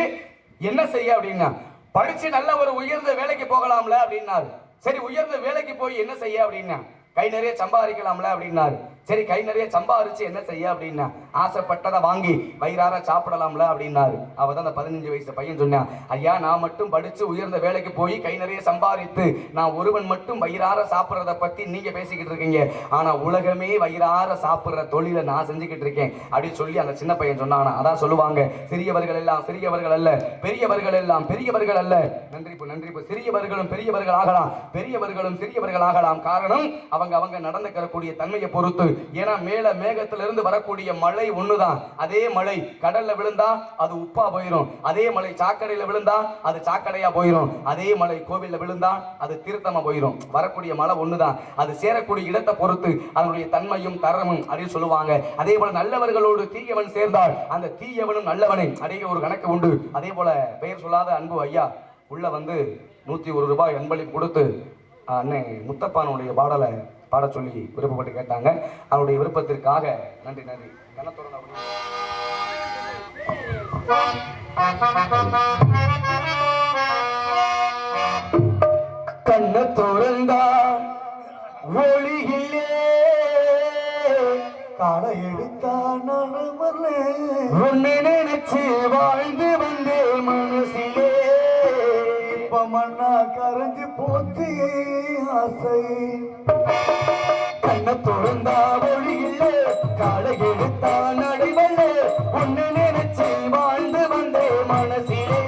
என்ன செய்ய அப்படின்னா, படிச்சு நல்ல ஒரு உயர்ந்த வேலைக்கு போகலாம்ல அப்படின்னாரு. சரி உயர்ந்த வேலைக்கு போய் என்ன செய்ய அப்படின்னா, கை நிறைய சம்பாதிக்கலாம்ல அப்படின்னாரு. சரி கை நிறைய சம்பாதிச்சு என்ன செய்ய அப்படின்னா, ஆசைப்பட்டதை வாங்கி வயிறார சாப்பிடலாம்ல அப்படின்னாரு. அவதான் அந்த 15 வயசு பையன் சொன்னான், ஐயா நான் மட்டும் படிச்சு உயர்ந்த வேலைக்கு போய் கை நிறைய சம்பாதித்து நான் ஒருவன் மட்டும் வயிறார சாப்பிட்றத பத்தி நீங்க பேசிக்கிட்டு இருக்கீங்க, ஆனா உலகமே வயிறார சாப்பிடுற தொழிலை நான் செஞ்சுக்கிட்டு இருக்கேன் அப்படின்னு சொல்லி அந்த சின்ன பையன் சொன்னானா. அதான் சொல்லுவாங்க, சிறியவர்கள் எல்லாம் சிறியவர்கள் அல்ல, பெரியவர்கள் எல்லாம் பெரியவர்கள் அல்ல. நன்றிப்பு நன்றிப்பு. சிறியவர்களும் பெரியவர்கள் ஆகலாம், பெரியவர்களும் சிறியவர்கள் ஆகலாம். காரணம் அவங்க நடந்துக்கக்கூடிய தன்மையை பொறுத்து. ஏன்னா மேல மேகத்திலிருந்து வரக்கூடிய மழை ஒண்ணுதான். அதே மழை கடல்ல விழுந்தா அது உப்பா போயிடும், அதே மழை சாக்கடையில விழுந்தா அது சாக்கடையா போயிடும், அதே மழை கோவில்ல விழுந்தா அது தீர்த்தமா போயிடும். வரக்கூடிய மழை ஒண்ணுதான், அது சேரக்கூடிய இடத்தை பொறுத்து அதனுடைய தன்மையும் தரமும் அப்படின்னு சொல்லுவாங்க. அதே போல நல்லவர்களோடு தீயவன் சேர்ந்தால் அந்த தீயவனும் நல்லவனை அப்படிங்கிற ஒரு கணக்கு உண்டு. அதே போல பெயர் சொல்லாத அன்பு ஐயா உள்ள வந்து 101 ரூபாய் அன்பளிப்பு கொடுத்து அன்னை முத்தப்பானுடைய பாடலை பாட சொல்லி விருப்பப்பட்டு கேட்டாங்க. அவருடைய விருப்பத்திற்காக நன்றி நன்றி. கண்ண திறந்தா ஒளியிலே காலை எடுத்தா நனவல்ல, உன்னை நினைச்சு வாழ்ந்து வந்தேன் மனசிலே, இப்ப மண்ணா கரைஞ்சு போச்சு ஆசை. கண்ண திறந்தா ஒளியிலே காலை எடுத்தா நடைவல்ல, உன்னை நினைச்சு வாழ்ந்து வந்தேன் மனசிலே,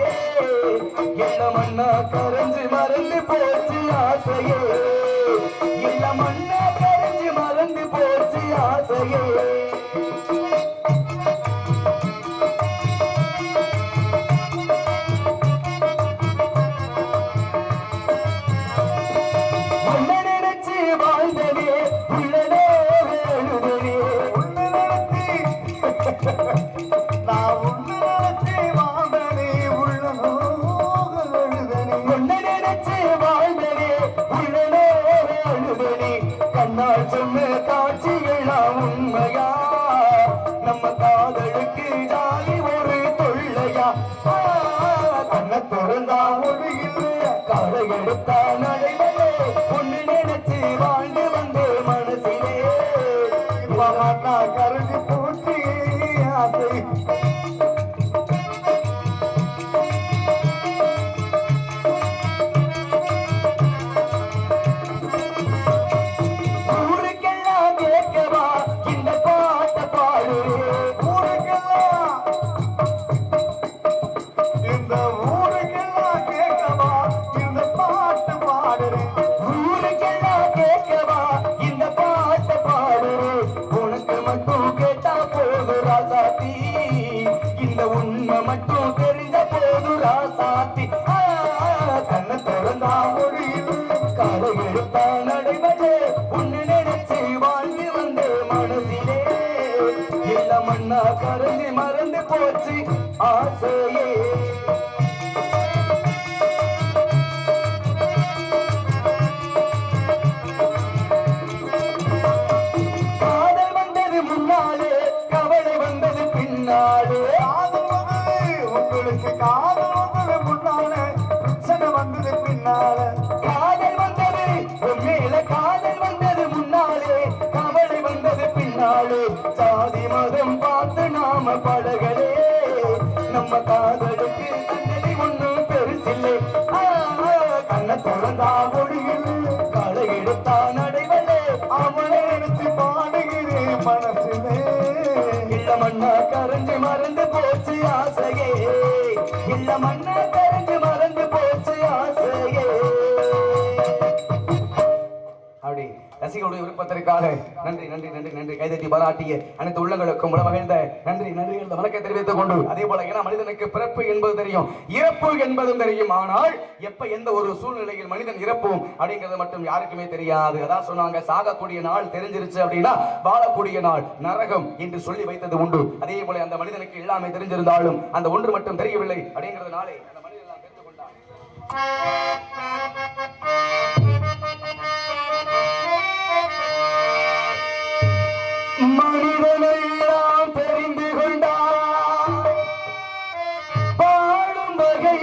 என்ன மண்ணா கரைஞ்சு மறந்து போச்சு ஆசையே, இல்ல மண்ணா கரைஞ்சு மறந்து போச்சு ஆசையே. வாழ்ந்தனே உள்ளனோ நம்ம காதலுக்கு சன்னதி ஒண்ணும் பெருசில்லை. கண்ணை திறந்தா ஒளியில் களை எடுத்தா நடைவலே. அவனை நினைச்சு பாடுகிறேன் மனசிலே. இல்ல மண்ணா கரைஞ்சு மறந்து போச்சு ஆசையே. இல்ல மண்ணா கரைஞ்சு மறந்து போச்சு ஆசையே. அப்படி ரசிகர்களுடைய விருப்பத்திற்காக நன்றி நன்றி நன்றி நன்றி கைதட்டி பாராட்டிய அனைத்து உள்ளங்களுக்கும் உளமகிழ்ந்த நன்றி நன்றி என்ற வணக்கத்தை தெரிவித்துக் கொண்டு, அதே போல ஏன்னா மனிதனுக்கு பிறப்பு என்பது தெரியும், இறப்பு என்பதும் தெரியும். ஆனால் எப்ப எந்த ஒரு சூழ்நிலையில் மனிதன் இறப்போம் அப்படிங்கிறது மட்டும் யாருக்குமே தெரியாது. அதான் சொன்னாங்க, சாகக்கூடிய நாள் தெரிஞ்சிருச்சு அப்படின்னா வாழக்கூடிய நாள் நரகம் என்று சொல்லி வைத்தது உண்டு. அதே போல அந்த மனிதனுக்கு எல்லாமே தெரிஞ்சிருந்தாலும் அந்த ஒன்று மட்டும் தெரியவில்லை அப்படிங்கிறதுனாலே அந்த மனிதன் எல்லாம் தெரிந்து கொண்டான். மனிதனெல்லாம் தெரிந்து கொண்டான், பாடும் வகை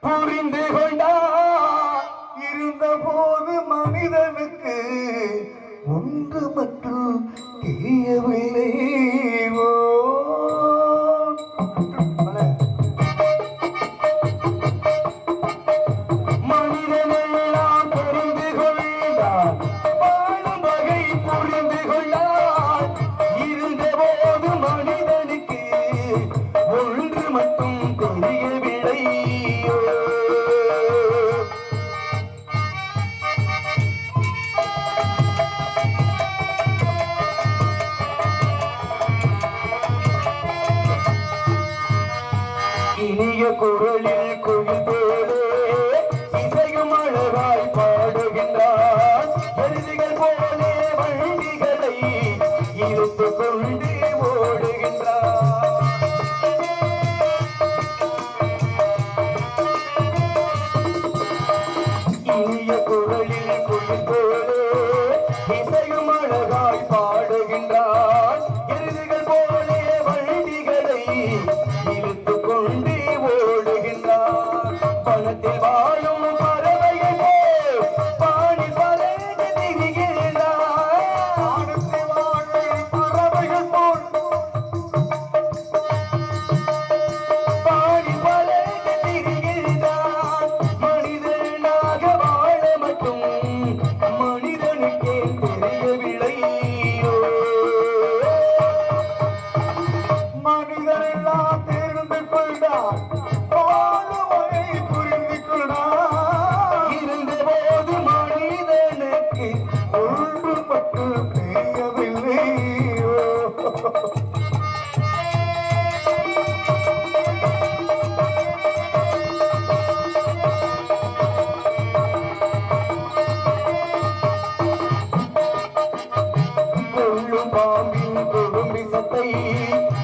புரிந்து கொண்டான். இருந்த போது மனிதனுக்கு ஒன்று மட்டும் தெரியவில்லை. மனிதனெல்லாம் தெரிந்து கொண்டான், பாடும் வகை புரிந்து கொண்டான். இருந்த போது மனிதனுக்கு ஒன்று மட்டும் தெரியவில்லை. இனிய குரலில் குயில் போலே இசையும் அழகாய் பாடுகின்றார். எருதுகள் போலே வண்டிகளை இழுத்து கொண்டு ஓடுகின்றார். இனிய குரலில் குயில் போலே இசையும் அழகாய் பாடுகின்றார். எருதுகள் போலே வண்டிகளை இழுத்து கொண்டு ஓடுகின்றார். பணத்தில் வாழும் பறவையை போல் பாடி பறந்து திரிகின்றார். வானத்தில் வாழும் பறவைகள் போல் பாடி பறந்து திரிகின்றார். மனிதனாக வாழ மட்டும் மனிதனுக்கே தெரியவில்லை. மனிதரெல்லாம் தெரிந்து கொண்டார், வாழ்வை புரிந்து கொண்டார். இருந்த போது மனிதனுக்கு ஒன்று மட்டும் தெரியவில்லை. கொள்ளும் பாம்பின் குடும்பிசத்தை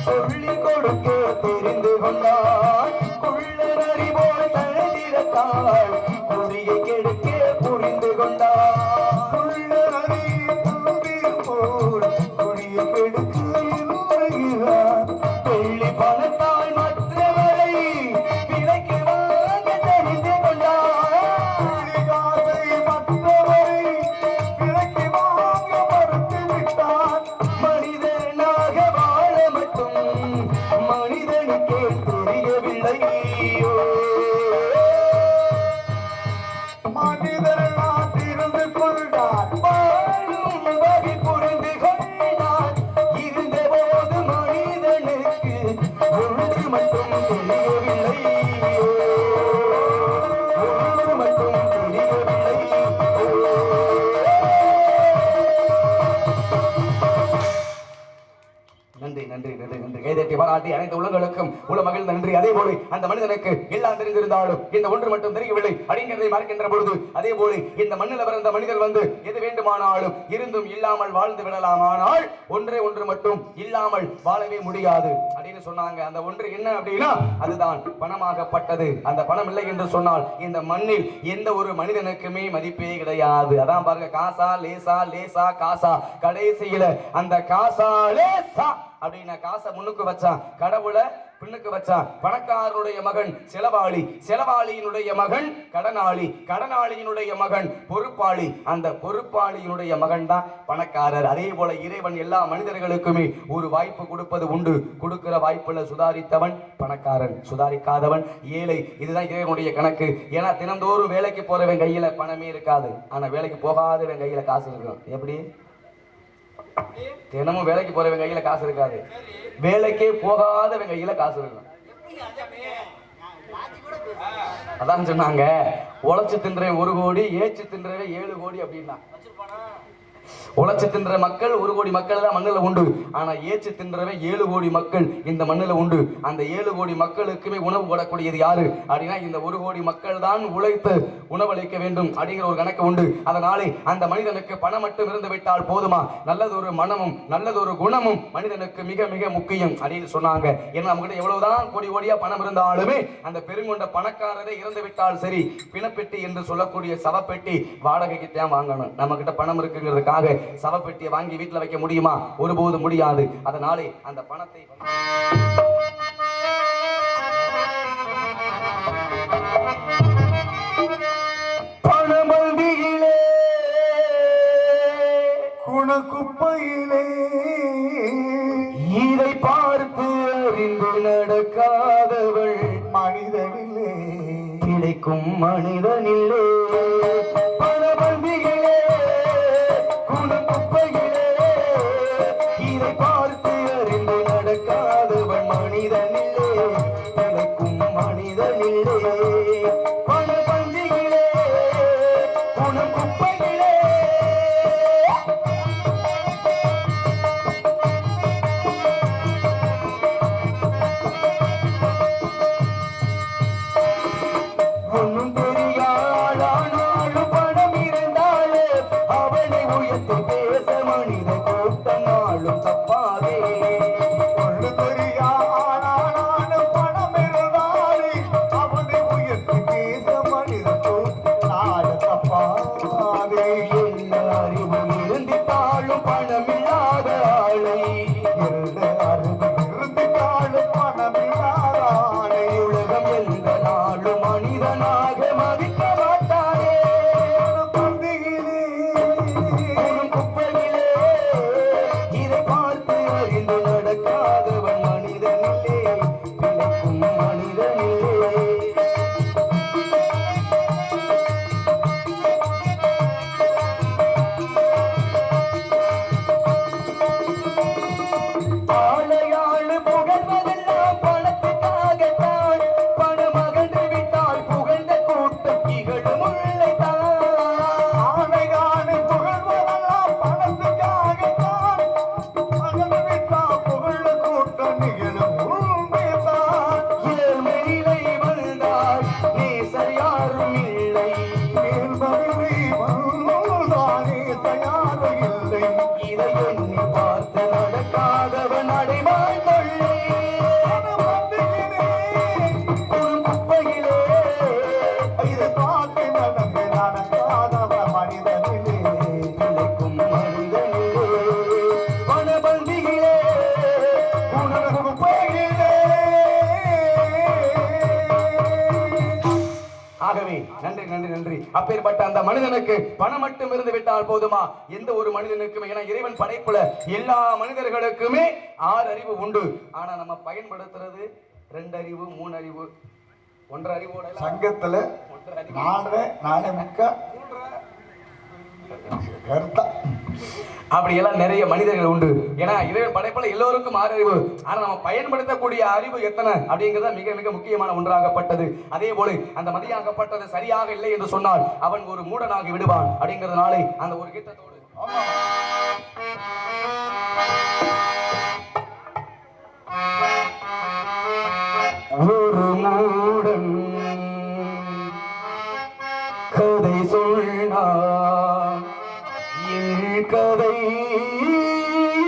சொல்லிக் கொடுக்க தெரிந்து கொண்டார். குள்ளநரி போல் தழுதிரத்தாள் குடியை கெடுக்க புரிந்து கொண்டார். உள்ளரை தூண்டில் போல் கொடியை கெடுக்க எண்ணுகிறார். வெள்ளி பணத்தால் மற்றவரை விலைக்கு வாங்க தெரிந்து கொண்டார். காசை மற்றவரை விலைக்கு வாங்க மறுத்து விட்டார். மனிதனாக வாழ மட்டும் மனிதனுக்கே தெரியவில்லை. மனிதரெல்லாம் தெரிந்து கொண்டார், வாழும் வகை புரிந்து கொண்டான். இருந்த போது மனிதனுக்கு ஒன்று மட்டும் தெரியவில்லை. ஒன்று மட்டும் தெரியவில்லை. நன்றி நன்றி நன்றி நன்றி கைதட்டி பாராட்டி அனைத்து உள்ளங்களுக்கும் உள்ள மகிழ்ந்த நன்றி. அதே போல அந்த மனிதனுக்கு எல்லாம் தெரிந்திருந்தாலும் இந்த ஒன்று மட்டும் தெரியவில்லை அப்படிங்கிறதை மறக்கின்ற பொழுது, அதே போல இந்த மண்ணில் பிறந்த மனிதர் வந்து எது வேண்டுமானாலும் இருந்தும் இல்லாமல் வாழ்ந்து விடலாம். ஆனால் ஒன்றே ஒன்று மட்டும் இல்லாமல் வாழவே முடியாது அப்படின்னு சொன்னாங்க. அந்த ஒன்று என்ன அப்படின்னா அதுதான் பணமாகப்பட்டது. அந்த பணம் இல்லை என்று சொன்னால் இந்த மண்ணில் எந்த ஒரு மனிதனுக்குமே மதிப்பே கிடையாது. அதான் பாருங்க, காசா லேசா லேசா காசா, கடைசியில அந்த காசா லேசா அப்படின்னா காசை முன்னுக்கு வச்சான், கடவுளை பின்னுக்கு வச்சான். பணக்காரனுடைய மகன் செலவாளி, செலவாளியினுடைய மகன் கடனாளி, கடனாளியினுடைய மகன் பொறுப்பாளி, அந்த பொறுப்பாளியினுடைய மகன் தான் பணக்காரர். அதே போல இறைவன் எல்லா மனிதர்களுக்குமே ஒரு வாய்ப்பு கொடுப்பது உண்டு. கொடுக்கிற வாய்ப்புல சுதாரித்தவன் பணக்காரன், சுதாரிக்காதவன் ஏழை. இதுதான் இறைவனுடைய கணக்கு. ஏன்னா தினந்தோறும் வேலைக்கு போறவன் கையில பணமே இருக்காது, ஆனா வேலைக்கு போகாதவன் கையில காசு இருக்கும். எப்படி? தினமும் வேலைக்கு போறவன் கையில காசு இருக்காது, வேலைக்கே போகாதவன் கையில காசு இருக்கும். அதான் சொன்னாங்க, உழைச்சு தின்றவன் 1 கோடி, ஏச்சு தின்றவன் 7 கோடி அப்படின்னா. உழைச்சு தின்ற மக்கள் 1 கோடி மக்கள் தான் மண்ணில் உண்டு, ஆனா ஏச்சு தின்றவன் 7 கோடி மக்கள் இந்த மண்ணில் உண்டு. அந்த 7 கோடி மக்களுக்குமே உணவு போடக்கூடியது யாரு அப்படின்னா இந்த 1 கோடி மக்கள் தான் உழைத்து உணவளிக்க வேண்டும் அப்படிங்கிற ஒரு கணக்கு உண்டு. அதனாலே அந்த மனிதனுக்கு பணம் மட்டும் இருந்து விட்டால் போதுமா? நல்லதொரு மனமும் நல்லதொரு குணமும் மனிதனுக்கு மிக மிக முக்கியம் அப்படின்னு சொன்னாங்க. ஏன்னா நம்ம கிட்ட எவ்வளவுதான் கோடி கோடியா பணம் இருந்தாலுமே அந்த பெருங்கொண்ட பணக்காரரை இறந்து விட்டால் சரி, பிணப்பெட்டி என்று சொல்லக்கூடிய சவப்பெட்டி வாடகைக்கு தான் வாங்கணும். நம்ம கிட்ட பணம் இருக்குங்கிறதுக்காக சவப்பெட்டியை வாங்கி வீட்டில் வைக்க முடியுமா? ஒருபோது முடியாது. அதனாலே அந்த பணத்தை பணமல்வியிலே குணக்குப்பையிலே இதை பார்த்து அறிந்து நடக்காதவள் மனிதனிலே கிடைக்கும் மனிதனில்லே. பணமல்வியிலே குணக்குப்பையிலே இதை பார்த்து அறிந்து நடக்காதவன் மனிதனில்லே, கிடைக்கும் மனிதனில்லே. பணபந்தியிலே குணக்குப்பையிலே ஒன்னும் தெரியாளானாலும் பணம் இருந்தாலே அவனை உயர்த்தி பேச மனித கூட்டம் நாளும் தப்பாதே. ஒன்று தெரியானான பணம் இருந்தாலே அவனை உயர்த்தி பேச மனிதன் நாடு தப்பாதே. என்ன அறிவு இருந்திட்டாலும் பணமில்லாத ஆளை, என்ன அறிவு இருந்துட்டாலும் பணமில்லாத ஆளை உலகம் எந்த நாளும் மனிதனாக மதிக்க மாட்டானே. பந்தியிலே குப்பையிலே இதை பார்த்து அறிந்து நடக்காதவன் மனிதனில்லே, கிடைக்கும் மனிதனில்லே. ஆளையாளு புகழ்வதெல்லாம் பணத்துக்காகத்தான், பணம் அகன்று விட்டால் புகழ்ந்த கூட்டம் இகழும் உள்ளைத்தான். ஆணையானை புகழ்வதெல்லாம் பணத்துக்காகத்தான், மகன் விட்டா புகழ் கூட்டம் நிகழும் உண்மைதான். ஏழ்மையிலை வந்தால் நேசர் யாரும் இல்லை, மேல்மகிமை வந்தானே தயாரு இல்லை. இதை எண்ணி பார்த்து நடக்காதவன் அடைவாய் கொள்ளை. பணமந்தியிலே குப்பையிலே இதை பார்த்து நடந்து நடக்காதவ மனிதனிலே கிடைக்கும் மனிதனிலே. பணபந்தியிலே குப்பையிலே. ஆகவே நன்றி நன்றி நன்றி. அப்பேற்பட்ட அந்த மனிதனுக்கு பணம் மட்டும் இருந்து விட்டால் போதுமா? எந்த ஒரு மனிதனுக்குமே, ஏன்னா இறைவன் படைப்புல எல்லா மனிதர்களுக்குமே 6 அறிவு உண்டு. ஆனா நம்ம பயன்படுத்துறது 2 அறிவு 3 அறிவு 1 அறிவோட சங்கத்துல 1 அறிவு 4 முக்க கருத்தா அப்படியெல்லாம் நிறைய மனிதர்கள் உண்டு. ஏன்னா இறைவன் படைப்புல எல்லோருக்கும் 6 அறிவு. ஆனா நம்ம பயன்படுத்தக்கூடிய அறிவு எத்தனை அப்படிங்கிறத மிக மிக முக்கியமான ஒன்றாகப்பட்டது. அதே போல அந்த மதியாகப்பட்டது சரியாக இல்லை என்று சொன்னால் அவன் ஒரு மூடனாகி விடுவான். அப்படிங்கிறதுனாலே அந்த ஒரு கீதத்தோடு ஒரு மூடன் கதை சொன்னான், என் கதை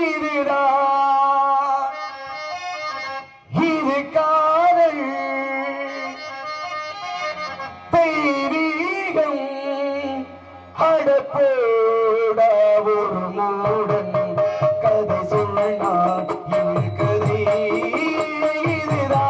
இதுதான். இது காதல் தெய்வீகம் அடப்போட ஒரு மூடன் கதை சொன்னான், என் கதை இதுதான்.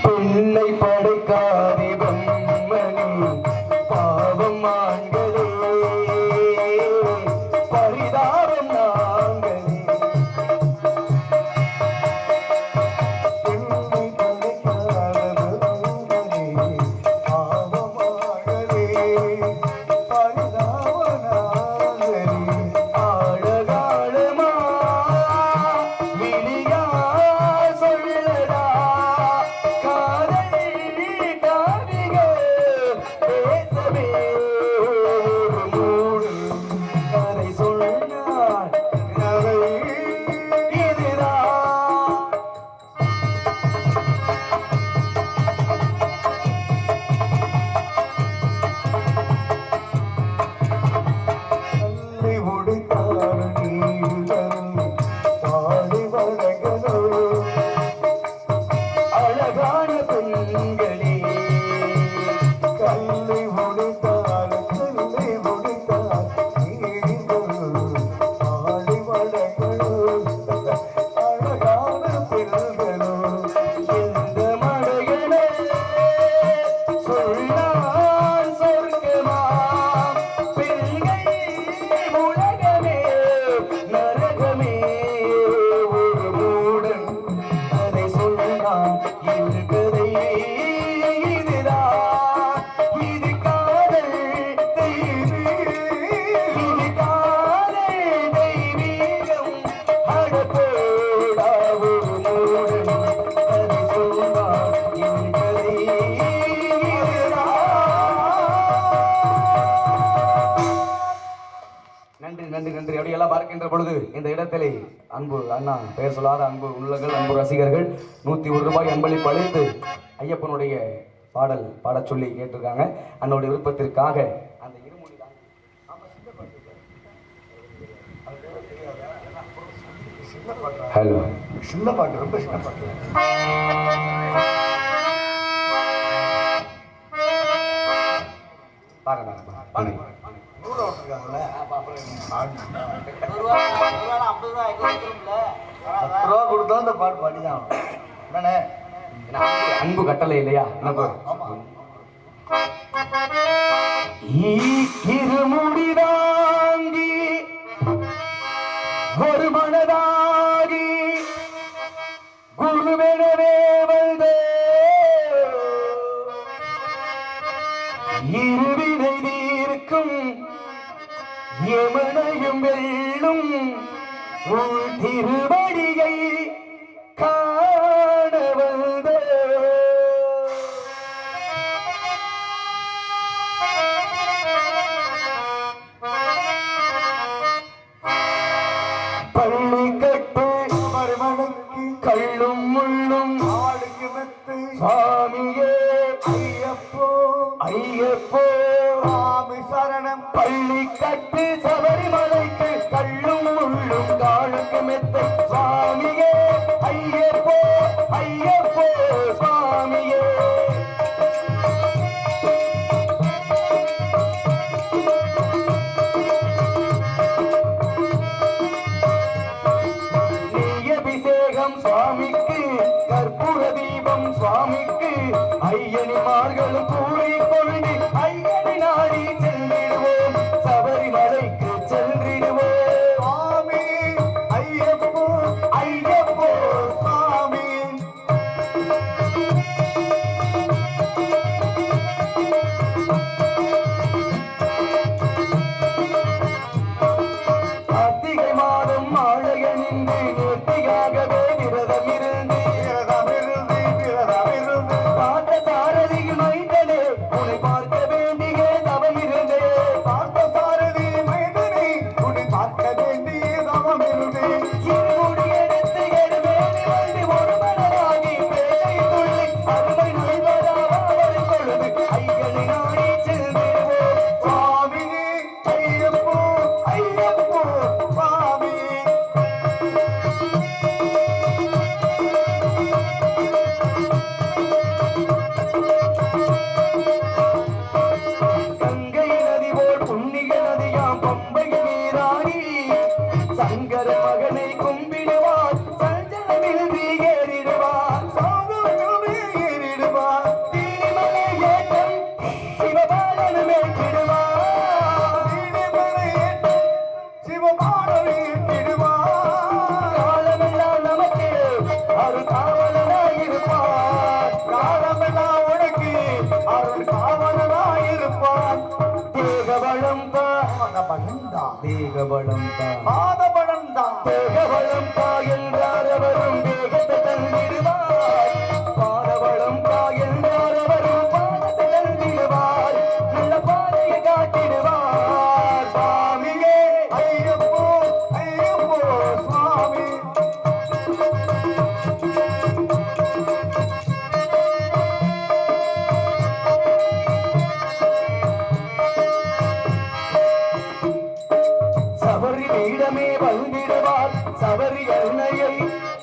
பெண்ணை படைக்காதே பிரம்மணி பாவம் ஆண்களே பரிதாபம் நாங்களே ஆழகாழமா விழியா சொல்லடா காதல் காவிகள் பேசவே மூடு கதை சொன்னார் கதை இதுதான் தள்ளி முடித்தால் நீடுதல் பாடி வழங்கலோ அழகான பெண்களே கள்ளி முடித்தால் நீடுதல் பாடி வழங்கலோ அழகான பெண்களோ எந்த மடையனே சொல்லான் சொர்க்கமா பெண்கள் உலகமே நரகமே ஒரு மூடன் அதை சொன்னான் இன்று கதை இதுதான் இது காதல் இது காதல் தெய்வீகம் அடப்போடா ஒரு மூடன் அதை சொன்னான் இன்று கதை இதுதான். நன்றி நன்றி நன்றி அப்படியெல்லாம் பார்க்கின்ற பொழுது இந்த இடத்திலே அன்பு அண்ணா பெயர் சொல்லாத அன்பு உள்ளங்கள் அன்பு ரசிகர்கள் 101 ரூபாய் அன்பளிப்பு அளித்து ஐயப்பனுடைய பாடல் பாடச் சொல்லி கேட்டிருக்காங்க. அண்ணனுடைய விருப்பத்திற்காக அந்த இருமொழி தான் ஹலோ சின்ன பாட்டு ரொம்ப சின்ன பாட்டு பாருங்க பாருங்க நூறு விட்டுருக்காங்கல்ல 10 ரூபா கொடுத்தா இந்த பாட்டு பாடிதான் என்னண்ணே அன்பு கட்டளை இல்லையா என்ன ஆமா இருமுடி தாங்கி ஒரு மனதாகி குருவெனவே வந்தே இருவினை தீர்க்கும் யமனையும் வெல்லும் உன் திருவடியை காண வந்தே பள்ளி கட்டு மறுமணக்கு கள்ளும் முள்ளும் ஆடுக்கு மெத்து சுவாமியே ஐயப்போ ஐயப்போ சுவாமி சரணம் பள்ளி கட்டு சபரிமலைக்கு கள்ளும் முள்ளும் காலுக்கு மெத்த சுவாமியே ஐயப்போ ஐயப்போ சுவாமியே நெய் அபிஷேகம் சுவாமிக்கு கற்பூர தீபம் சுவாமிக்கு ஐயனிமார்களும் கூறிக்கொண்டு ஐயனை நாடி சென்றிடுவோம் சபரிமலைக்கு சென்றிடுவோம் சுவாமி ஐயப்போ ஐயப்போ சுவாமி கார்த்திகை மாதம் மாலைய நின்று நேர்த்தியாகவே விரதம் இருந்து விரதமிருந்து பார்த்தசார காவலனாயிருப்பான். காலமெல்லாம் உனக்கு அருள் காவலனாயிருப்பான். தேகபலம் தான் தேகபலம் தான் பாதபலம் தான் தேகபலம் தா என்றார் அவரும் தேகத்தை தந்திடுவார். பாதபலம் தா என்றார் அவரும் பாதத்தை தந்திடுவார். நல்ல பாதையை காட்டிடுவார். சுவாமியே ஐயப்போ ஐயப்போ சுவாமி சபரி பீடமே வந்திடுவார். சபரி அருணையை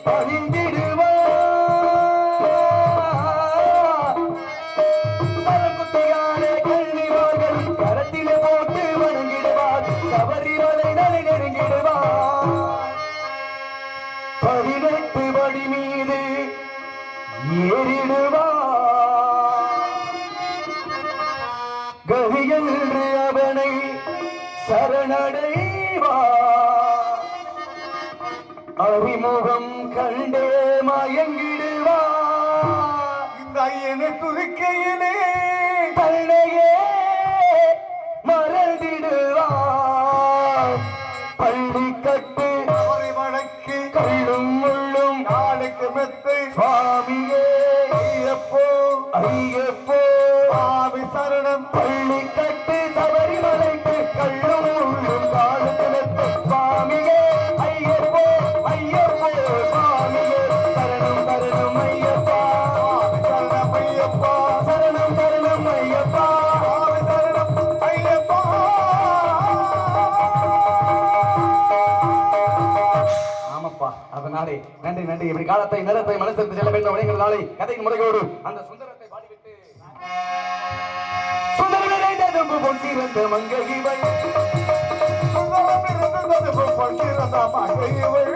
பணிந்திடுவார். சரக்குத்தியான கல்விவார்கள் கரத்திலே போட்டு வணங்கிடுவார். சபரிமலை நலை நெருங்கிடுவார். 18 படி மீது ஏறிடுவார். கவியன்று அவனை சரணடைவார். அறிமுகம் கண்டே மயங்கிடுவார். இந்த ஐயனை துதிக்கையிலே தன்னையே மறந்திடுவார். பள்ளி கட்டு அவரை வழக்கு கள்ளும் முள்ளும் நாளுக்கு மெத்தை சுவாமியே ஐயப்போ ஐயப்போ சுவாமி சரணம் பள்ளி கட்டு சபரிமலைக்கு கள்ளும் முள்ளும் காலுக்கு மெத்தை சுவாமியே ஐயப்போ ஐயப்போ சுவாமியே சரணம் சரணம் ஐயப்பா சரணம் ஐயப்பா சரணம் சரணம் ஐயப்பா சுவாமி சரணம் ஐயப்பா ஆமாப்பா அதனாலே நன்றி நன்றி இப்படி காலத்தை நேரத்தை மனசிற்கு செல்ல வேண்டும் அப்படிங்கிறதாலே கதையின் முறையோடு அந்த சுந்தரத்தை பாடிவிட்டு சுந்தரத்தை பொன் சீரந்த மங்கை இவள் சுந்தரம் இருந்தது பொன்னிறந்த மங்கை இவள்.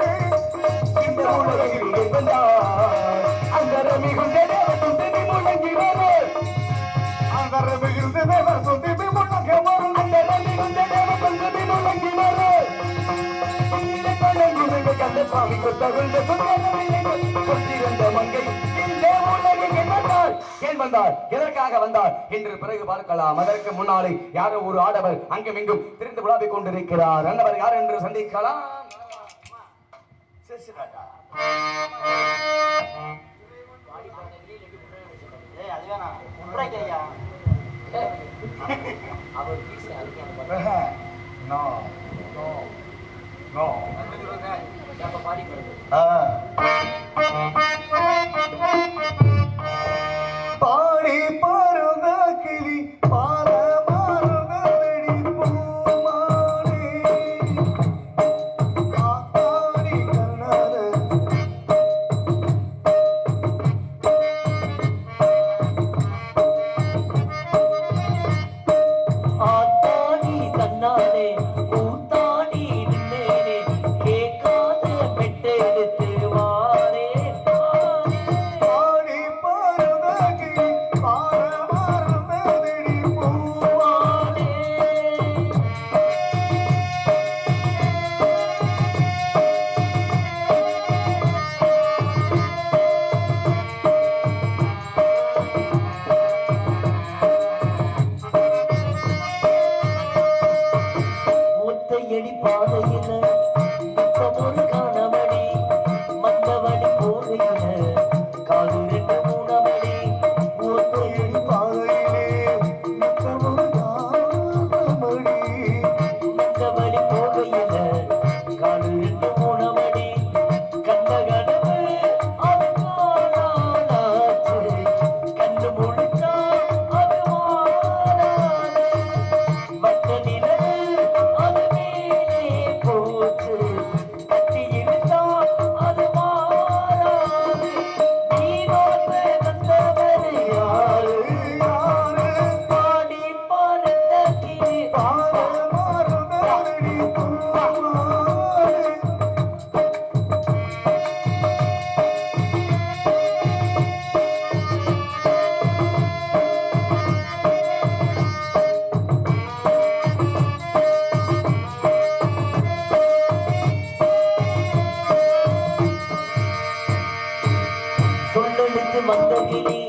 இந்த உலகில் வந்தார் அந்த ரமிகுண்ட தேவத்தும் திமி முழங்கி வரும் அந்த மிகுந்த தேவர் சுத்தி முன்னே வரும் அந்த ரமிகுண்ட தேவத்தும் திமி முழங்கி வரும் இந்த பழங்குடிங்க கந்த சுவாமி கொத்தகுண்ட கொண்டிருந்த மங்கை இந்த உலகில் வந்தார். ஏன் வந்தார் எதற்காக வந்தார் என்று பிறகு பார்க்கலாம். அதற்கு முன்னாலே யாரோ ஒரு ஆடவர் அங்கும் இங்கும் திரிந்து விழாவிக் கொண்டிருக்கிறார். அந்தவர் யார் என்று சந்திக்கலாம். சேஷராஜா நோ நோ நோ பாடி பாருங்க கிளி பார மாறுங்க வெடி பூமானே காத்தாடி கண்ணாத மந்தகிரி